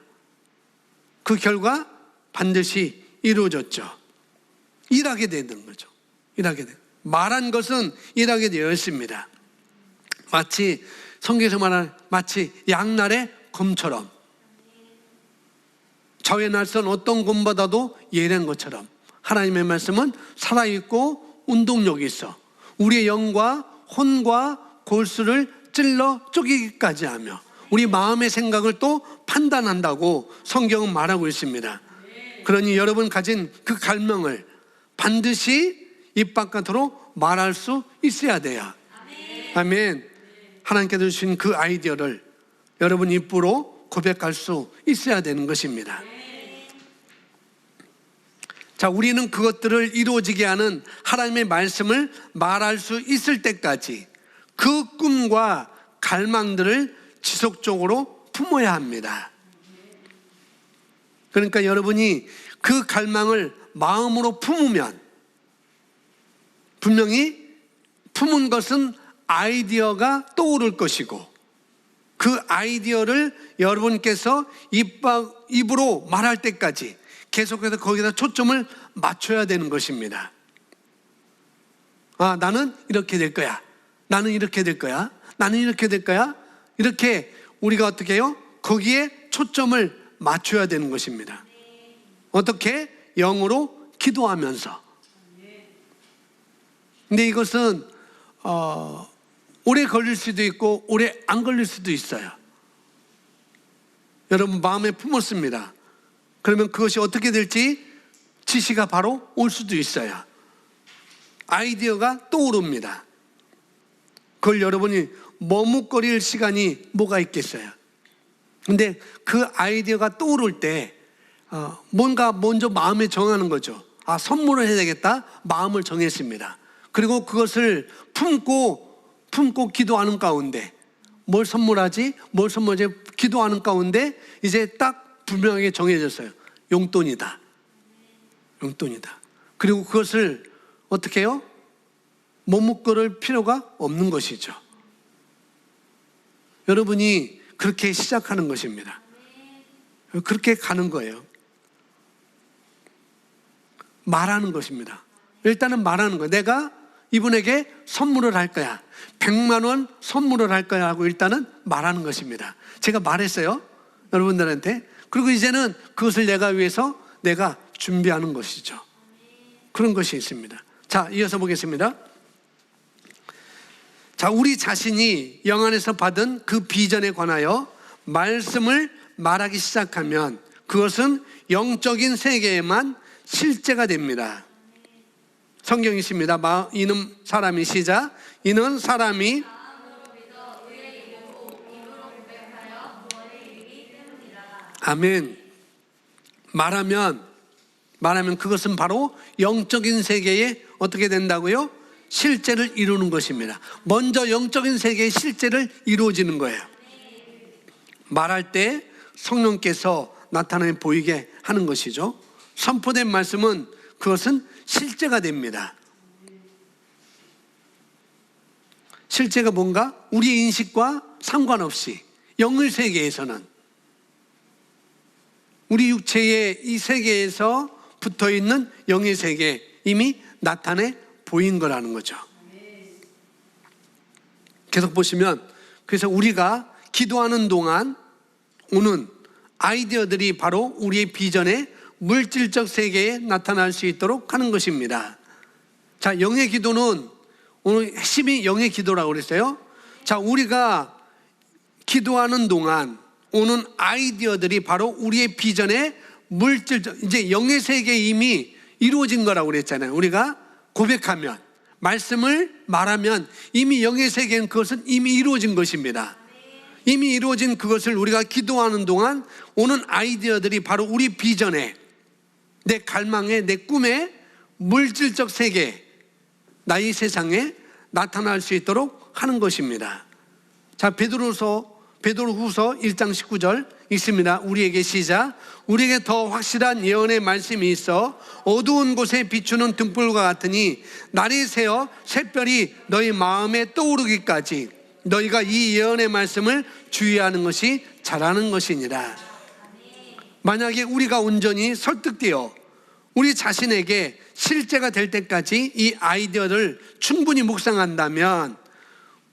그 결과 반드시 이루어졌죠. 일하게 되는 거죠. 일하게 돼. 말한 것은 일하게 되어 있습니다. 마치 성경에서 말하는 마치 양날의 검처럼, 저의 날선 어떤 검보다도 예리한 것처럼 하나님의 말씀은 살아있고 운동력이 있어 우리의 영과 혼과 골수를 찔러 쪼개기까지 하며 우리 마음의 생각을 또 판단한다고 성경은 말하고 있습니다. 그러니 여러분 가진 그 갈망을 반드시 입 바깥으로 말할 수 있어야 돼요. 아멘. 하나님께서 주신 그 아이디어를 여러분 입으로 고백할 수 있어야 되는 것입니다. 자, 우리는 그것들을 이루어지게 하는 하나님의 말씀을 말할 수 있을 때까지 그 꿈과 갈망들을 지속적으로 품어야 합니다. 그러니까 여러분이 그 갈망을 마음으로 품으면 분명히 품은 것은 아이디어가 떠오를 것이고 그 아이디어를 여러분께서 입으로 말할 때까지 계속해서 거기다 초점을 맞춰야 되는 것입니다. 아, 나는 이렇게 될 거야. 나는 이렇게 될 거야. 나는 이렇게 될 거야. 이렇게 우리가 어떻게 해요? 거기에 초점을 맞춰야 되는 것입니다. 어떻게? 영으로 기도하면서. 근데 이것은 오래 걸릴 수도 있고 오래 안 걸릴 수도 있어요. 여러분 마음에 품었습니다. 그러면 그것이 어떻게 될지 지시가 바로 올 수도 있어요. 아이디어가 떠오릅니다. 그걸 여러분이 머뭇거릴 시간이 뭐가 있겠어요. 근데 그 아이디어가 떠오를 때 뭔가 먼저 마음에 정하는 거죠. 아, 선물을 해야 되겠다. 마음을 정했습니다. 그리고 그것을 품고 기도하는 가운데 뭘 선물하지? 기도하는 가운데 이제 딱 분명하게 정해졌어요. 용돈이다. 용돈이다. 그리고 그것을 어떻게 해요? 머뭇거릴 필요가 없는 것이죠. 여러분이 그렇게 시작하는 것입니다. 그렇게 가는 거예요. 말하는 것입니다. 일단은 말하는 거예요. 내가 이분에게 선물을 할 거야. 100만 원 선물을 할 거야 하고 일단은 말하는 것입니다. 제가 말했어요. 여러분들한테. 그리고 이제는 그것을 내가 위해서 내가 준비하는 것이죠. 그런 것이 있습니다. 자, 이어서 보겠습니다. 자, 우리 자신이 영 안에서 받은 그 비전에 관하여 말씀을 말하기 시작하면 그것은 영적인 세계에만 실제가 됩니다. 성경이 있습니다. 이는 사람이 시작. 이는 사람이 아멘. 말하면 그것은 바로 영적인 세계에 어떻게 된다고요? 실제를 이루는 것입니다. 먼저 영적인 세계의 실제를 이루어지는 거예요. 말할 때 성령께서 나타내 보이게 하는 것이죠. 선포된 말씀은 그것은 실제가 됩니다. 실제가 뭔가 우리의 인식과 상관없이 영의 세계에서는 우리 육체의 이 세계에서 붙어있는 영의 세계에 이미 나타내 보인 거라는 거죠. 계속 보시면 그래서 우리가 기도하는 동안 오는 아이디어들이 바로 우리의 비전의 물질적 세계에 나타날 수 있도록 하는 것입니다. 자, 영의 기도는 오늘 핵심이 영의 기도라고 그랬어요. 자, 우리가 기도하는 동안 오는 아이디어들이 바로 우리의 비전의 물질적, 이제 영의 세계에 이미 이루어진 거라고 그랬잖아요. 우리가 고백하면 말씀을 말하면 이미 영의 세계는 그것은 이미 이루어진 것입니다. 이미 이루어진 그것을 우리가 기도하는 동안 오는 아이디어들이 바로 우리 비전에, 내 갈망에, 내 꿈에, 물질적 세계, 나의 세상에 나타날 수 있도록 하는 것입니다. 자, 베드로후서 1장 19절 읽습니다. 우리에게 시작. 우리에게 더 확실한 예언의 말씀이 있어 어두운 곳에 비추는 등불과 같으니 날이 새어 샛별이 너희 마음에 떠오르기까지 너희가 이 예언의 말씀을 주의하는 것이 잘하는 것이니라. 만약에 우리가 온전히 설득되어 우리 자신에게 실제가 될 때까지 이 아이디어를 충분히 묵상한다면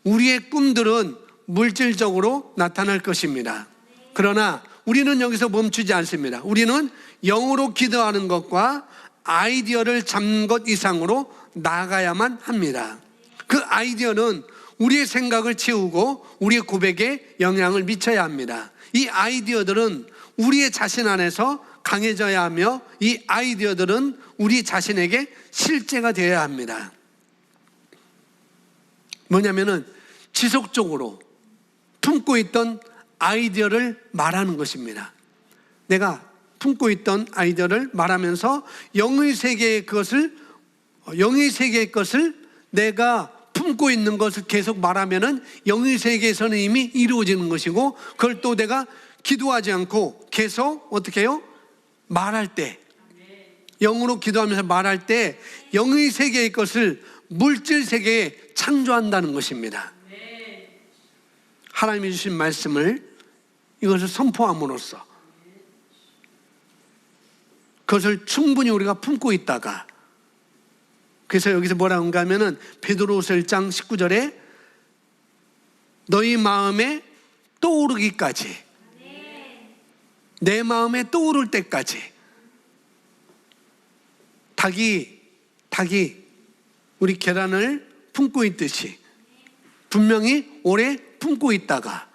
우리의 꿈들은 물질적으로 나타날 것입니다. 그러나 우리는 여기서 멈추지 않습니다. 우리는 영으로 기도하는 것과 아이디어를 잡는 것 이상으로 나아가야만 합니다. 그 아이디어는 우리의 생각을 채우고 우리의 고백에 영향을 미쳐야 합니다. 이 아이디어들은 우리의 자신 안에서 강해져야 하며 이 아이디어들은 우리 자신에게 실제가 되어야 합니다. 뭐냐면은 지속적으로 품고 있던 아이디어를 말하는 것입니다. 내가 품고 있던 아이디어를 말하면서 영의 세계의 것을 내가 품고 있는 것을 계속 말하면은 영의 세계에서는 이미 이루어지는 것이고, 그걸 또 내가 기도하지 않고 계속 어떻게 해요? 말할 때, 영으로 기도하면서 말할 때 영의 세계의 것을 물질 세계에 창조한다는 것입니다. 하나님이 주신 말씀을 이것을 선포함으로써 그것을 충분히 우리가 품고 있다가, 그래서 여기서 뭐라고 한가 하면은 베드로후서 1장 19절에 너희 마음에 떠오르기까지, 내 마음에 떠오를 때까지, 닭이 우리 계란을 품고 있듯이 분명히 오래 품고 있다가,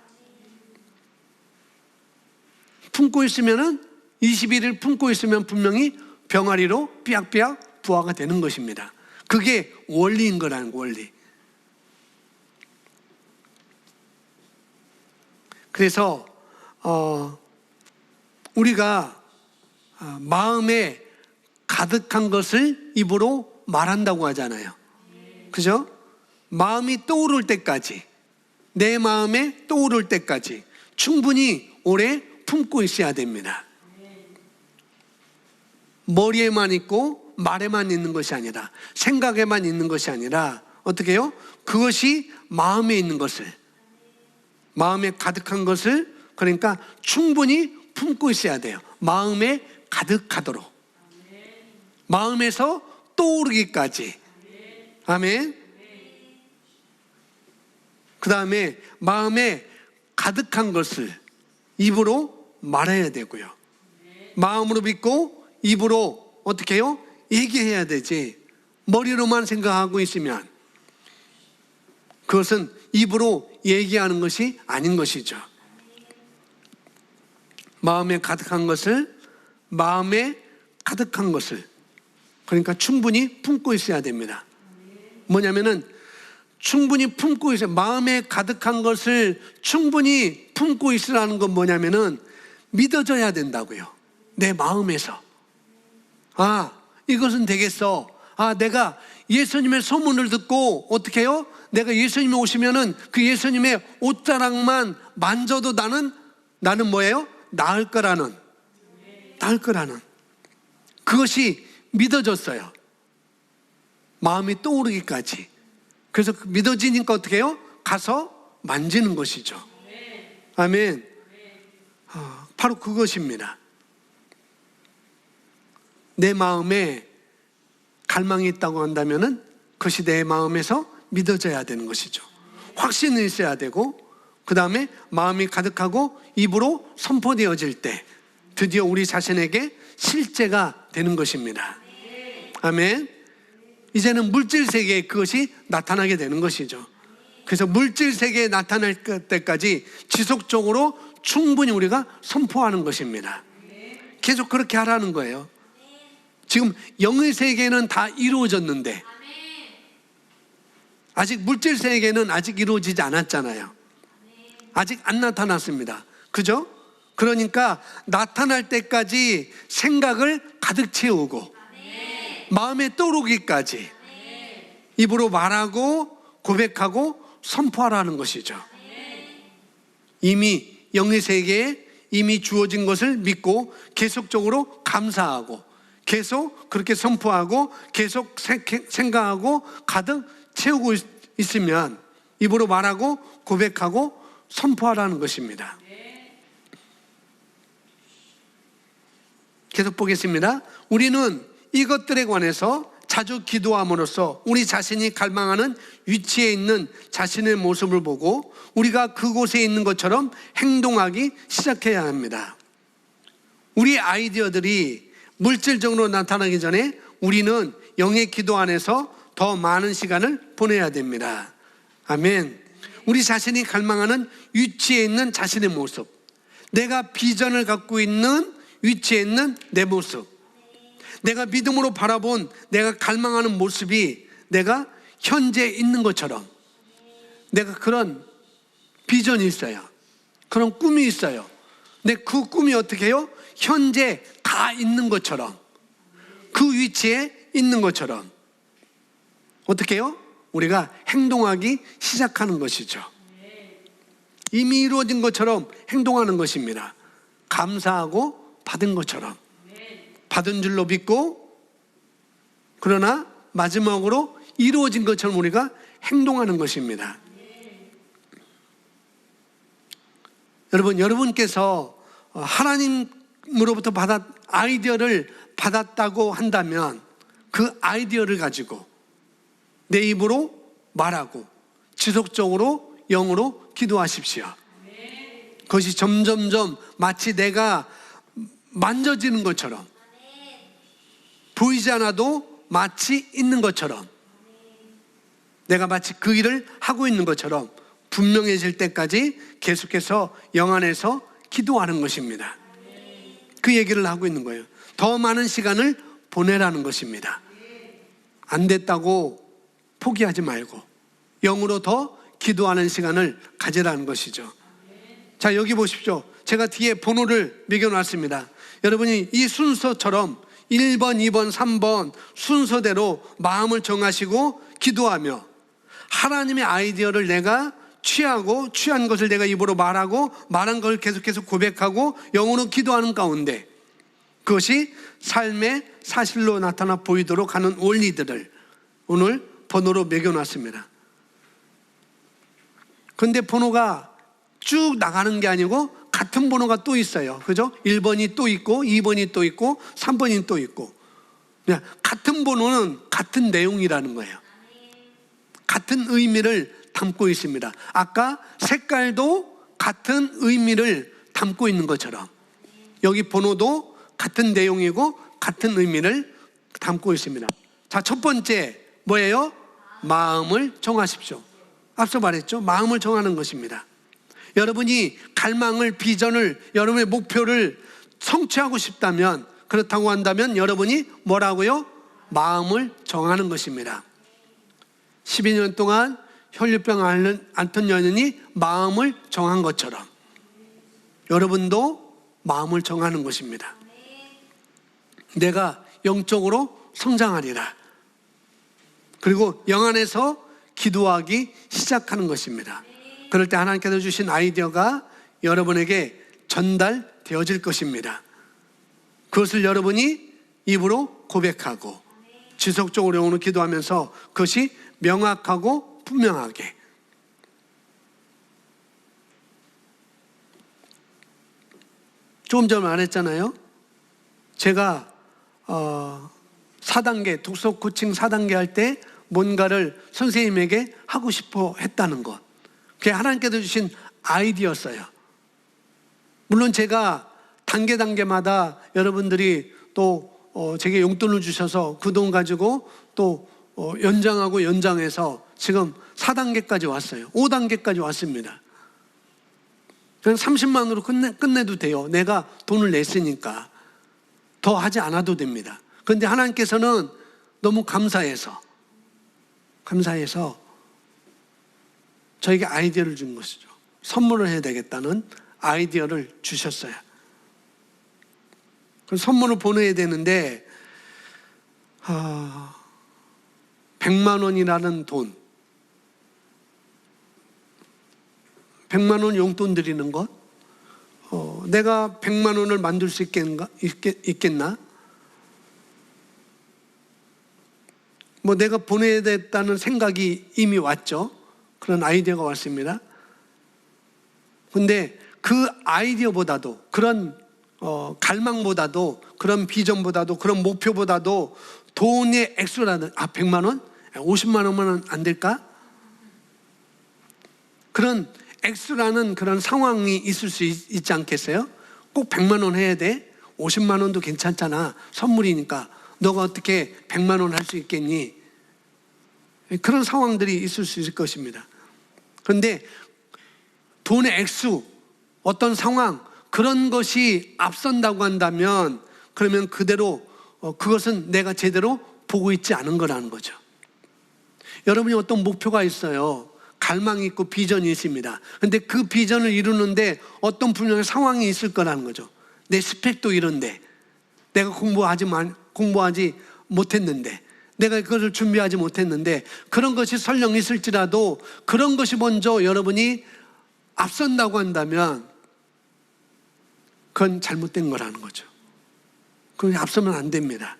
품고 있으면은 21일 품고 있으면 분명히 병아리로 삐약삐약 부화가 되는 것입니다. 그게 원리인 거라는 원리. 그래서 우리가 마음에 가득한 것을 입으로 말한다고 하잖아요. 그죠? 마음이 떠오를 때까지, 내 마음에 떠오를 때까지 충분히 오래 품고 있어야 됩니다. 머리에만 있고 말에만 있는 것이 아니라, 생각에만 있는 것이 아니라 어떻게 해요? 그것이 마음에 있는 것을, 마음에 가득한 것을, 그러니까 충분히 품고 있어야 돼요. 마음에 가득하도록, 마음에서 떠오르기까지. 아멘. 그 다음에 마음에 가득한 것을 입으로 말해야 되고요. 마음으로 믿고 입으로 어떻게 해요? 얘기해야 되지. 머리로만 생각하고 있으면 그것은 입으로 얘기하는 것이 아닌 것이죠. 마음에 가득한 것을, 그러니까 충분히 품고 있어야 됩니다. 뭐냐면은 충분히 품고 있어요. 마음에 가득한 것을 충분히 품고 있으라는 건 뭐냐면은 믿어져야 된다고요. 내 마음에서. 이것은 되겠어. 내가 예수님의 소문을 듣고 어떻게 해요? 내가 예수님이 오시면은 그 예수님의 옷자락만 만져도 나는 뭐예요? 나을 거라는. 그것이 믿어졌어요. 마음이 떠오르기까지. 그래서 믿어지니까 어떻게 해요? 가서 만지는 것이죠. 아멘. 바로 그것입니다. 내 마음에 갈망이 있다고 한다면은 그것이 내 마음에서 믿어져야 되는 것이죠. 확신이 있어야 되고, 그 다음에 마음이 가득하고 입으로 선포되어질 때 드디어 우리 자신에게 실제가 되는 것입니다. 아멘. 이제는 물질 세계에 그것이 나타나게 되는 것이죠. 그래서 물질 세계에 나타날 때까지 지속적으로 충분히 우리가 선포하는 것입니다. 계속 그렇게 하라는 거예요. 지금 영의 세계는 다 이루어졌는데, 아직 물질 세계는 아직 이루어지지 않았잖아요. 아직 안 나타났습니다. 그죠? 그러니까 나타날 때까지 생각을 가득 채우고 마음에 떠오르기까지 입으로 말하고 고백하고 선포하라는 것이죠. 이미 영의 세계에 이미 주어진 것을 믿고 계속적으로 감사하고 계속 그렇게 선포하고 계속 생각하고 가득 채우고 있으면 입으로 말하고 고백하고 선포하라는 것입니다. 계속 보겠습니다. 우리는 이것들에 관해서 자주 기도함으로써 우리 자신이 갈망하는 위치에 있는 자신의 모습을 보고 우리가 그곳에 있는 것처럼 행동하기 시작해야 합니다. 우리 아이디어들이 물질적으로 나타나기 전에 우리는 영의 기도 안에서 더 많은 시간을 보내야 됩니다. 아멘. 우리 자신이 갈망하는 위치에 있는 자신의 모습, 내가 비전을 갖고 있는 위치에 있는 내 모습, 내가 믿음으로 바라본 내가 갈망하는 모습이 내가 현재 있는 것처럼, 내가 그런 비전이 있어요. 그런 꿈이 있어요. 근데 그 꿈이 어떻게 해요? 현재 다 있는 것처럼, 그 위치에 있는 것처럼 어떻게 해요? 우리가 행동하기 시작하는 것이죠. 이미 이루어진 것처럼 행동하는 것입니다. 감사하고 받은 것처럼, 받은 줄로 믿고, 그러나 마지막으로 이루어진 것처럼 우리가 행동하는 것입니다. 여러분, 여러분께서 하나님으로부터 아이디어를 받았다고 한다면 그 아이디어를 가지고 내 입으로 말하고 지속적으로 영으로 기도하십시오. 그것이 점점점 마치 내가 만져지는 것처럼, 보이지 않아도 마치 있는 것처럼, 내가 마치 그 일을 하고 있는 것처럼 분명해질 때까지 계속해서 영 안에서 기도하는 것입니다. 그 얘기를 하고 있는 거예요. 더 많은 시간을 보내라는 것입니다. 안 됐다고 포기하지 말고 영으로 더 기도하는 시간을 가지라는 것이죠. 자, 여기 보십시오. 제가 뒤에 번호를 매겨놨습니다. 여러분이 이 순서처럼 1번, 2번, 3번 순서대로 마음을 정하시고 기도하며 하나님의 아이디어를 내가 취하고 취한 것을 내가 입으로 말하고 말한 걸 계속해서 고백하고 영으로 기도하는 가운데 그것이 삶의 사실로 나타나 보이도록 하는 원리들을 오늘 번호로 매겨놨습니다. 그런데 번호가 쭉 나가는 게 아니고 같은 번호가 또 있어요. 그죠? 1번이 또 있고 2번이 또 있고 3번이 또 있고, 같은 번호는 같은 내용이라는 거예요. 같은 의미를 담고 있습니다. 아까 색깔도 같은 의미를 담고 있는 것처럼 여기 번호도 같은 내용이고 같은 의미를 담고 있습니다. 자, 첫 번째 뭐예요? 마음을 정하십시오. 앞서 말했죠? 마음을 정하는 것입니다. 여러분이 갈망을, 비전을, 여러분의 목표를 성취하고 싶다면, 그렇다고 한다면 여러분이 뭐라고요? 마음을 정하는 것입니다. 12년 동안 혈류병 앓던 여인이 마음을 정한 것처럼 여러분도 마음을 정하는 것입니다. 내가 영적으로 성장하리라. 그리고 영 안에서 기도하기 시작하는 것입니다. 그럴 때 하나님께서 주신 아이디어가 여러분에게 전달되어질 것입니다. 그것을 여러분이 입으로 고백하고 지속적으로 영으로 기도하면서 그것이 명확하고 분명하게, 조금 전에 말했잖아요. 제가 4단계 독서 코칭 4단계 할 때 뭔가를 선생님에게 하고 싶어 했다는 것, 그게 하나님께서 주신 아이디어였어요. 물론 제가 단계마다 여러분들이 또 제게 용돈을 주셔서 그 돈 가지고 또 연장하고 연장해서 지금 4단계까지 왔어요. 5단계까지 왔습니다. 그냥 30만 원으로 끝내도 돼요. 내가 돈을 냈으니까 더 하지 않아도 됩니다. 그런데 하나님께서는 너무 감사해서 저에게 아이디어를 준 것이죠. 선물을 해야 되겠다는 아이디어를 주셨어요. 선물을 보내야 되는데 100만 원이라는 돈, 100만 원 용돈 드리는 것, 내가 100만 원을 만들 수 있겠나? 뭐 내가 보내야 됐다는 생각이 이미 왔죠. 그런 아이디어가 왔습니다. 근데 그 아이디어보다도, 그런 갈망보다도, 그런 비전보다도, 그런 목표보다도 돈의 액수라는 100만 원? 50만 원만 안 될까? 그런 액수라는 그런 상황이 있을 수 있지 않겠어요? 꼭 100만 원 해야 돼? 50만 원도 괜찮잖아. 선물이니까. 너가 어떻게 100만 원 할 수 있겠니? 그런 상황들이 있을 수 있을 것입니다. 그런데 돈의 액수, 어떤 상황, 그런 것이 앞선다고 한다면 그러면 그대로 그것은 내가 제대로 보고 있지 않은 거라는 거죠. 여러분이 어떤 목표가 있어요. 갈망이 있고 비전이 있습니다. 그런데 그 비전을 이루는데 어떤 분명한 상황이 있을 거라는 거죠. 내 스펙도 이런데, 내가 공부하지 못했는데, 내가 그것을 준비하지 못했는데, 그런 것이 설령 있을지라도 그런 것이 먼저 여러분이 앞선다고 한다면 그건 잘못된 거라는 거죠. 그건 앞서면 안 됩니다.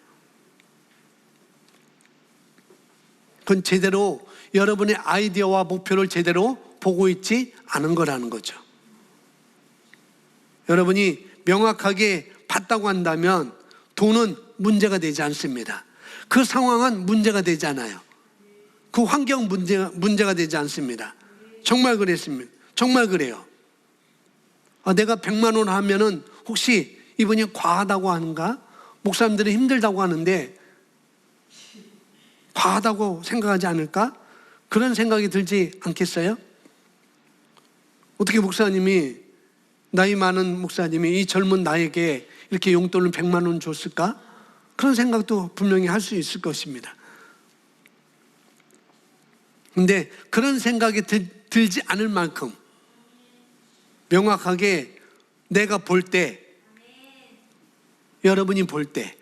그건 제대로 여러분의 아이디어와 목표를 제대로 보고 있지 않은 거라는 거죠. 여러분이 명확하게 봤다고 한다면 돈은 문제가 되지 않습니다. 그 상황은 문제가 되지 않아요. 그 환경 문제가 되지 않습니다. 정말 그랬습니다. 정말 그래요. 내가 100만 원 하면은 혹시 이분이 과하다고 하는가? 목사님들은 힘들다고 하는데 과하다고 생각하지 않을까? 그런 생각이 들지 않겠어요? 어떻게 목사님이, 나이 많은 목사님이 이 젊은 나에게 이렇게 용돈을 100만 원 줬을까? 그런 생각도 분명히 할 수 있을 것입니다. 근데 그런 생각이 들지 않을 만큼 명확하게 내가 볼 때, 여러분이 볼 때,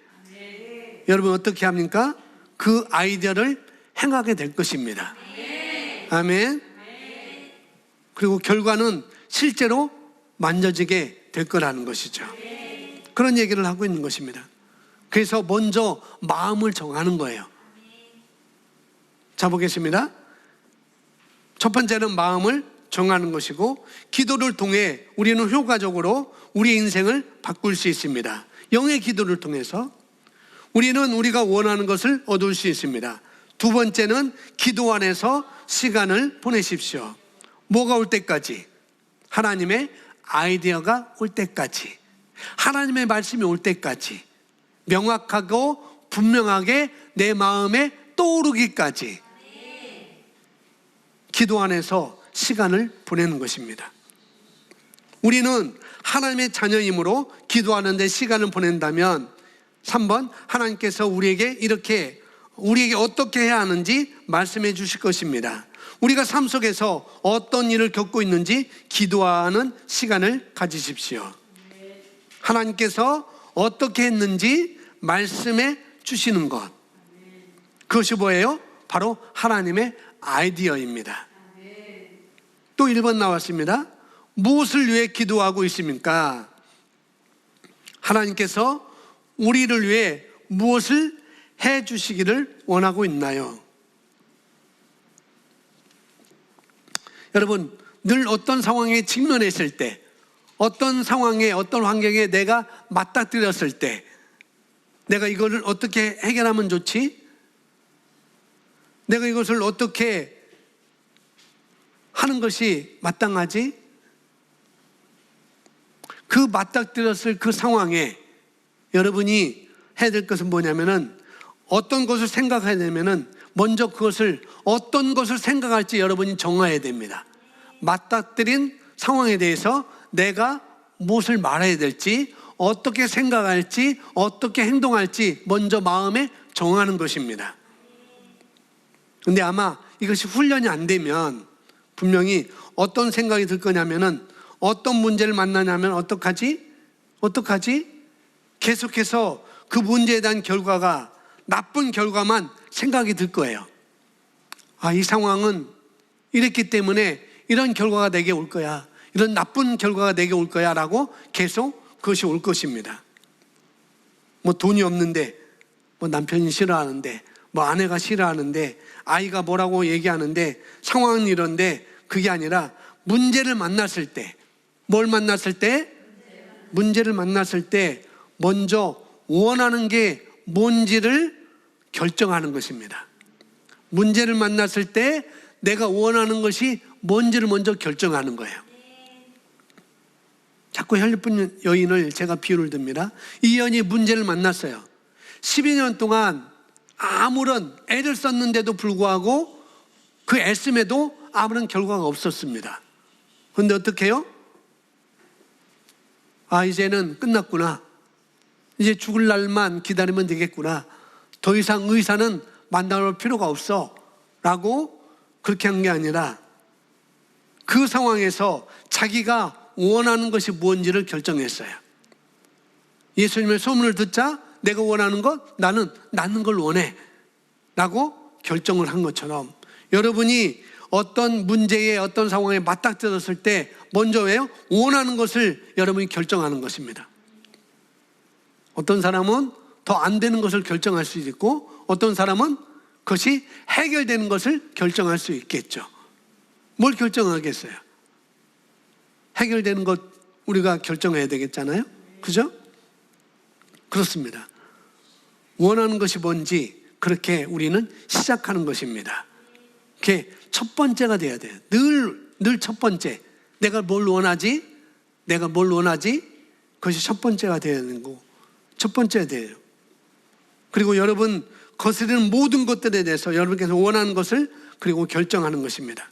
여러분 어떻게 합니까? 그 아이디어를 행하게 될 것입니다. 아멘. 그리고 결과는 실제로 만져지게 될 거라는 것이죠. 그런 얘기를 하고 있는 것입니다. 그래서 먼저 마음을 정하는 거예요. 자, 보겠습니다. 첫 번째는 마음을 정하는 것이고, 기도를 통해 우리는 효과적으로 우리의 인생을 바꿀 수 있습니다. 영의 기도를 통해서 우리는 우리가 원하는 것을 얻을 수 있습니다. 두 번째는 기도 안에서 시간을 보내십시오. 뭐가 올 때까지? 하나님의 아이디어가 올 때까지, 하나님의 말씀이 올 때까지, 명확하고 분명하게 내 마음에 떠오르기까지 기도 안에서 시간을 보내는 것입니다. 우리는 하나님의 자녀이므로 기도하는 데 시간을 보낸다면 3번, 하나님께서 우리에게 어떻게 해야 하는지 말씀해 주실 것입니다. 우리가 삶 속에서 어떤 일을 겪고 있는지 기도하는 시간을 가지십시오. 하나님께서 어떻게 했는지 말씀해 주시는 것, 그것이 뭐예요? 바로 하나님의 아이디어입니다. 또 1번 나왔습니다. 무엇을 위해 기도하고 있습니까? 하나님께서 우리를 위해 무엇을 해 주시기를 원하고 있나요? 여러분, 늘 어떤 상황에 직면했을 때, 어떤 상황에, 어떤 환경에 내가 맞닥뜨렸을 때, 내가 이거를 어떻게 해결하면 좋지? 내가 이것을 어떻게 하는 것이 마땅하지? 그 맞닥뜨렸을 그 상황에 여러분이 해야 될 것은 뭐냐면은, 어떤 것을 생각해야 되면은 먼저 그것을 어떤 것을 생각할지 여러분이 정해야 됩니다. 맞닥뜨린 상황에 대해서 내가 무엇을 말해야 될지, 어떻게 생각할지, 어떻게 행동할지 먼저 마음에 정하는 것입니다. 근데 아마 이것이 훈련이 안 되면 분명히 어떤 생각이 들 거냐면은, 어떤 문제를 만나냐면 어떡하지? 계속해서 그 문제에 대한 결과가, 나쁜 결과만 생각이 들 거예요. 아, 이 상황은 이랬기 때문에 이런 결과가 내게 올 거야, 이런 나쁜 결과가 내게 올 거야 라고 계속 그것이 올 것입니다. 뭐 돈이 없는데, 뭐 남편이 싫어하는데, 뭐 아내가 싫어하는데, 아이가 뭐라고 얘기하는데, 상황은 이런데, 그게 아니라 문제를 만났을 때, 뭘 만났을 때? 문제를 만났을 때 먼저 원하는 게 뭔지를 결정하는 것입니다. 문제를 만났을 때 내가 원하는 것이 뭔지를 먼저 결정하는 거예요. 자꾸 혈육분 여인을 제가 비유를 듭니다. 이 여인이 문제를 만났어요. 12년 동안 아무런 애를 썼는데도 불구하고 그 애씀에도 아무런 결과가 없었습니다. 그런데 어떻게 해요? 아, 이제는 끝났구나, 이제 죽을 날만 기다리면 되겠구나, 더 이상 의사는 만나볼 필요가 없어 라고 그렇게 한 게 아니라, 그 상황에서 자기가 원하는 것이 뭔지를 결정했어요. 예수님의 소문을 듣자 내가 원하는 것, 나는 낫는 걸 원해 라고 결정을 한 것처럼, 여러분이 어떤 문제에, 어떤 상황에 맞닥뜨렸을 때 먼저 왜요? 원하는 것을 여러분이 결정하는 것입니다. 어떤 사람은 더 안 되는 것을 결정할 수 있고, 어떤 사람은 그것이 해결되는 것을 결정할 수 있겠죠. 뭘 결정하겠어요? 해결되는 것 우리가 결정해야 되겠잖아요. 그죠? 그렇습니다. 원하는 것이 뭔지 그렇게 우리는 시작하는 것입니다. 그게 첫 번째가 돼야 돼요. 늘 첫 번째. 내가 뭘 원하지? 그것이 첫 번째가 돼야 되는 거고, 첫 번째가 돼요. 그리고 여러분 거스르는 모든 것들에 대해서 여러분께서 원하는 것을 그리고 결정하는 것입니다.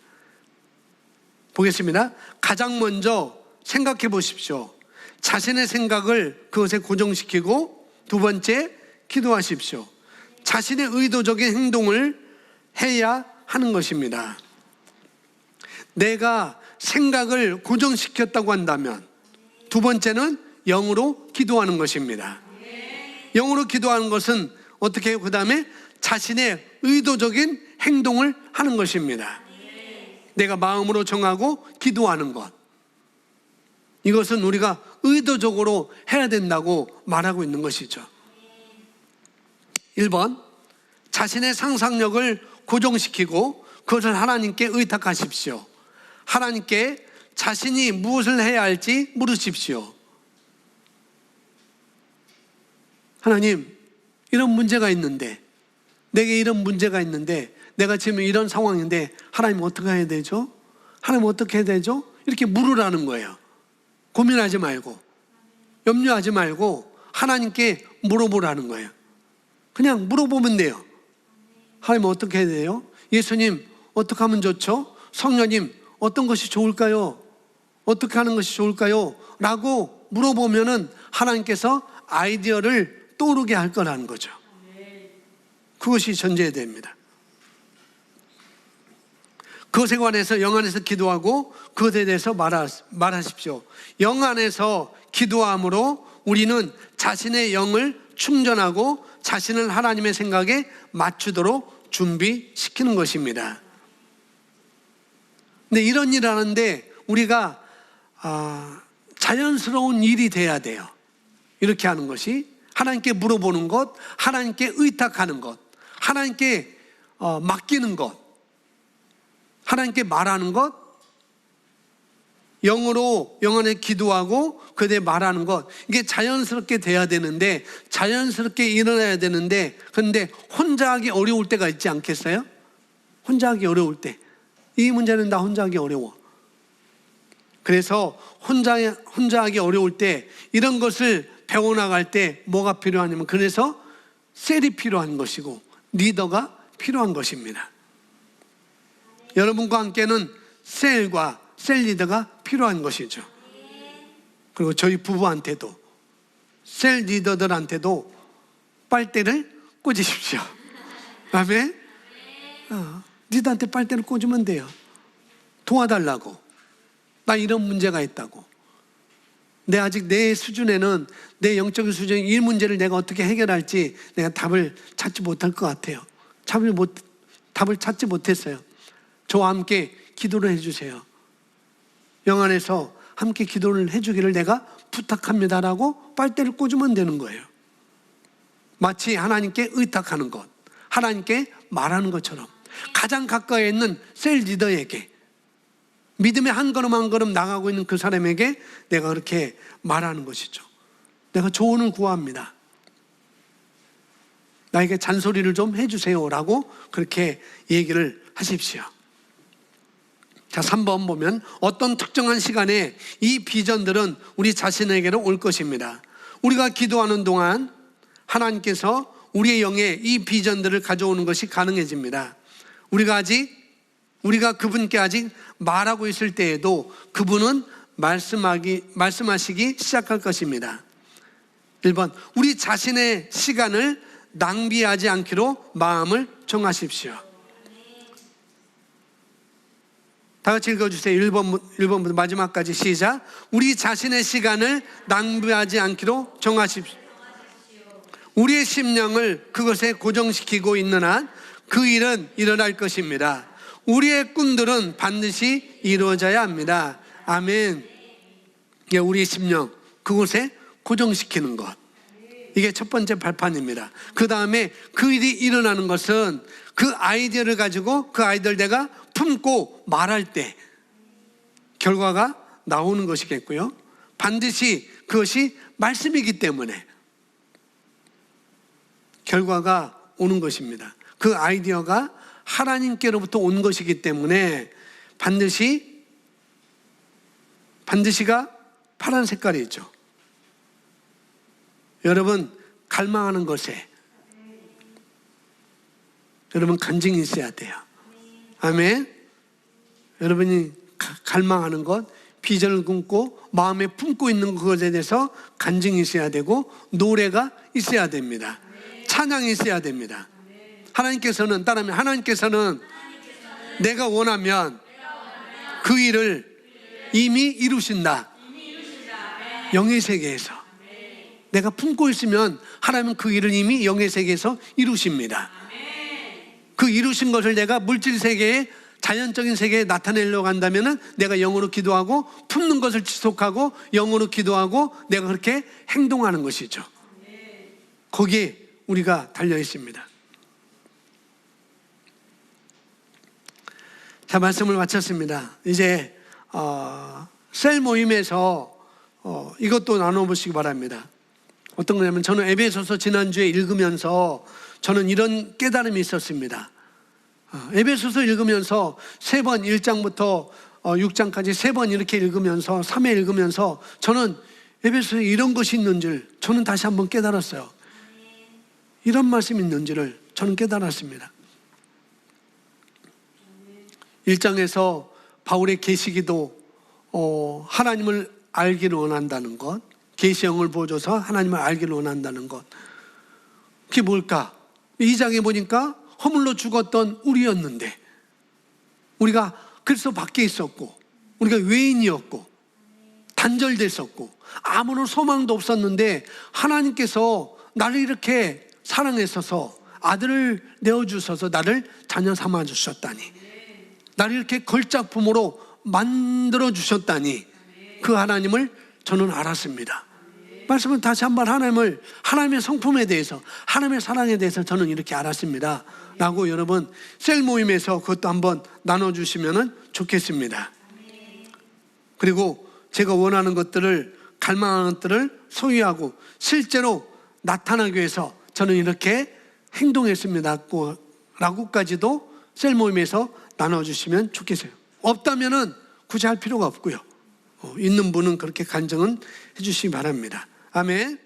보겠습니다. 가장 먼저 생각해 보십시오. 자신의 생각을 그것에 고정시키고, 두 번째, 기도하십시오. 자신의 의도적인 행동을 해야 하는 것입니다. 내가 생각을 고정시켰다고 한다면 두 번째는 영으로 기도하는 것입니다. 영으로 기도하는 것은 어떻게 해요? 그 다음에 자신의 의도적인 행동을 하는 것입니다. 내가 마음으로 정하고 기도하는 것, 이것은 우리가 의도적으로 해야 된다고 말하고 있는 것이죠. 1번, 자신의 상상력을 고정시키고 그것을 하나님께 의탁하십시오. 하나님께 자신이 무엇을 해야 할지 물으십시오. 하나님, 이런 문제가 있는데, 내게 이런 문제가 있는데, 내가 지금 이런 상황인데 하나님 어떻게 해야 되죠? 하나님 어떻게 해야 되죠? 이렇게 물으라는 거예요. 고민하지 말고, 염려하지 말고 하나님께 물어보라는 거예요. 그냥 물어보면 돼요. 하나님 어떻게 해야 돼요? 예수님 어떻게 하면 좋죠? 성령님 어떤 것이 좋을까요? 어떻게 하는 것이 좋을까요? 라고 물어보면은 하나님께서 아이디어를 떠오르게 할 거라는 거죠. 그것이 전제됩니다. 그것에 관해서 영 안에서 기도하고 그것에 대해서 말하십시오. 영 안에서 기도함으로 우리는 자신의 영을 충전하고 자신을 하나님의 생각에 맞추도록 준비시키는 것입니다. 근데 이런 일 하는데 우리가 자연스러운 일이 돼야 돼요. 이렇게 하는 것이, 하나님께 물어보는 것, 하나님께 의탁하는 것, 하나님께 맡기는 것, 하나님께 말하는 것, 영어로 영안에 기도하고 그에 말하는 것, 이게 자연스럽게 돼야 되는데, 자연스럽게 일어나야 되는데, 그런데 혼자 하기 어려울 때가 있지 않겠어요? 혼자 하기 어려울 때, 이 문제는 나 혼자 하기 어려워. 그래서 혼자 하기 어려울 때 이런 것을 배워나갈 때 뭐가 필요하냐면, 그래서 셀이 필요한 것이고 리더가 필요한 것입니다. 여러분과 함께는 셀과 셀 리더가 필요한 것이죠. 그리고 저희 부부한테도, 셀 리더들한테도 빨대를 꽂으십시오. 아멘. 리더한테 빨대를 꽂으면 돼요. 도와달라고. 나 이런 문제가 있다고. 아직 내 수준에는, 내 영적인 수준에 이 문제를 내가 어떻게 해결할지 내가 답을 찾지 못할 것 같아요. 답을 찾지 못했어요. 저와 함께 기도를 해주세요. 영안에서 함께 기도를 해주기를 내가 부탁합니다라고 빨대를 꽂으면 되는 거예요. 마치 하나님께 의탁하는 것, 하나님께 말하는 것처럼 가장 가까이 있는 셀 리더에게, 믿음의 한 걸음 한 걸음 나가고 있는 그 사람에게 내가 그렇게 말하는 것이죠. 내가 조언을 구합니다. 나에게 잔소리를 좀 해주세요라고 그렇게 얘기를 하십시오. 자, 3번 보면 어떤 특정한 시간에 이 비전들은 우리 자신에게로 올 것입니다. 우리가 기도하는 동안 하나님께서 우리의 영에 이 비전들을 가져오는 것이 가능해집니다. 우리가 그분께 아직 말하고 있을 때에도 그분은 말씀하시기 시작할 것입니다. 1번, 우리 자신의 시간을 낭비하지 않기로 마음을 정하십시오. 다 같이 읽어주세요. 1번부터 마지막까지 시작. 우리 자신의 시간을 낭비하지 않기로 정하십시오. 우리의 심령을 그것에 고정시키고 있는 한 그 일은 일어날 것입니다. 우리의 꿈들은 반드시 이루어져야 합니다. 아멘. 우리의 심령, 그곳에 고정시키는 것. 이게 첫 번째 발판입니다. 그 다음에 그 일이 일어나는 것은 그 아이디어를 가지고 그 아이디어를 내가 품고 말할 때 결과가 나오는 것이겠고요. 반드시 그것이 말씀이기 때문에 결과가 오는 것입니다. 그 아이디어가 하나님께로부터 온 것이기 때문에 반드시가 파란 색깔이 있죠. 여러분, 갈망하는 것에 여러분 간증이 있어야 돼요. 아멘. 여러분이 갈망하는 것, 비전을 꿈고 마음에 품고 있는 그것에 대해서 간증이 있어야 되고 노래가 있어야 됩니다. 찬양이 있어야 됩니다. 하나님께서는 내가 원하면 그 일을 이미 이루신다. 영의 세계에서 내가 품고 있으면 하나님은 그 일을 이미 영의 세계에서 이루십니다. 그 이루신 것을 내가 물질 세계에, 자연적인 세계에 나타내려고 한다면 내가 영으로 기도하고 품는 것을 지속하고 영으로 기도하고 내가 그렇게 행동하는 것이죠. 거기에 우리가 달려 있습니다. 자, 말씀을 마쳤습니다. 이제 셀 모임에서 이것도 나눠보시기 바랍니다. 어떤 거냐면, 저는 에베소서 지난주에 읽으면서 저는 이런 깨달음이 있었습니다. 에베소서 읽으면서 3번 1장부터 6장까지 3번 이렇게 읽으면서 3회 읽으면서 저는 에베소서에 이런 것이 있는 줄 저는 다시 한번 깨달았어요. 이런 말씀이 있는 줄을 저는 깨달았습니다. 1장에서 바울의 계시기도 하나님을 알기를 원한다는 것, 계시형을 보여줘서 하나님을 알기를 원한다는 것. 그게 뭘까? 2장에 보니까 허물로 죽었던 우리였는데, 우리가 그리스도 밖에 있었고, 우리가 외인이었고 단절됐었고 아무런 소망도 없었는데 하나님께서 나를 이렇게 사랑했어서 아들을 내어주셔서 나를 자녀 삼아 주셨다니, 나를 이렇게 걸작품으로 만들어 주셨다니, 그 하나님을 저는 알았습니다. 말씀은 다시 한번 하나님의 성품에 대해서, 하나님의 사랑에 대해서 저는 이렇게 알았습니다 라고 여러분 셀 모임에서 그것도 한번 나눠주시면 좋겠습니다. 그리고 제가 원하는 것들을, 갈망하는 것들을 소유하고 실제로 나타나기 위해서 저는 이렇게 행동했습니다 라고까지도 셀 모임에서 나눠주시면 좋겠어요. 없다면은 굳이 할 필요가 없고요. 있는 분은 그렇게 간증은 해주시기 바랍니다. 아멘.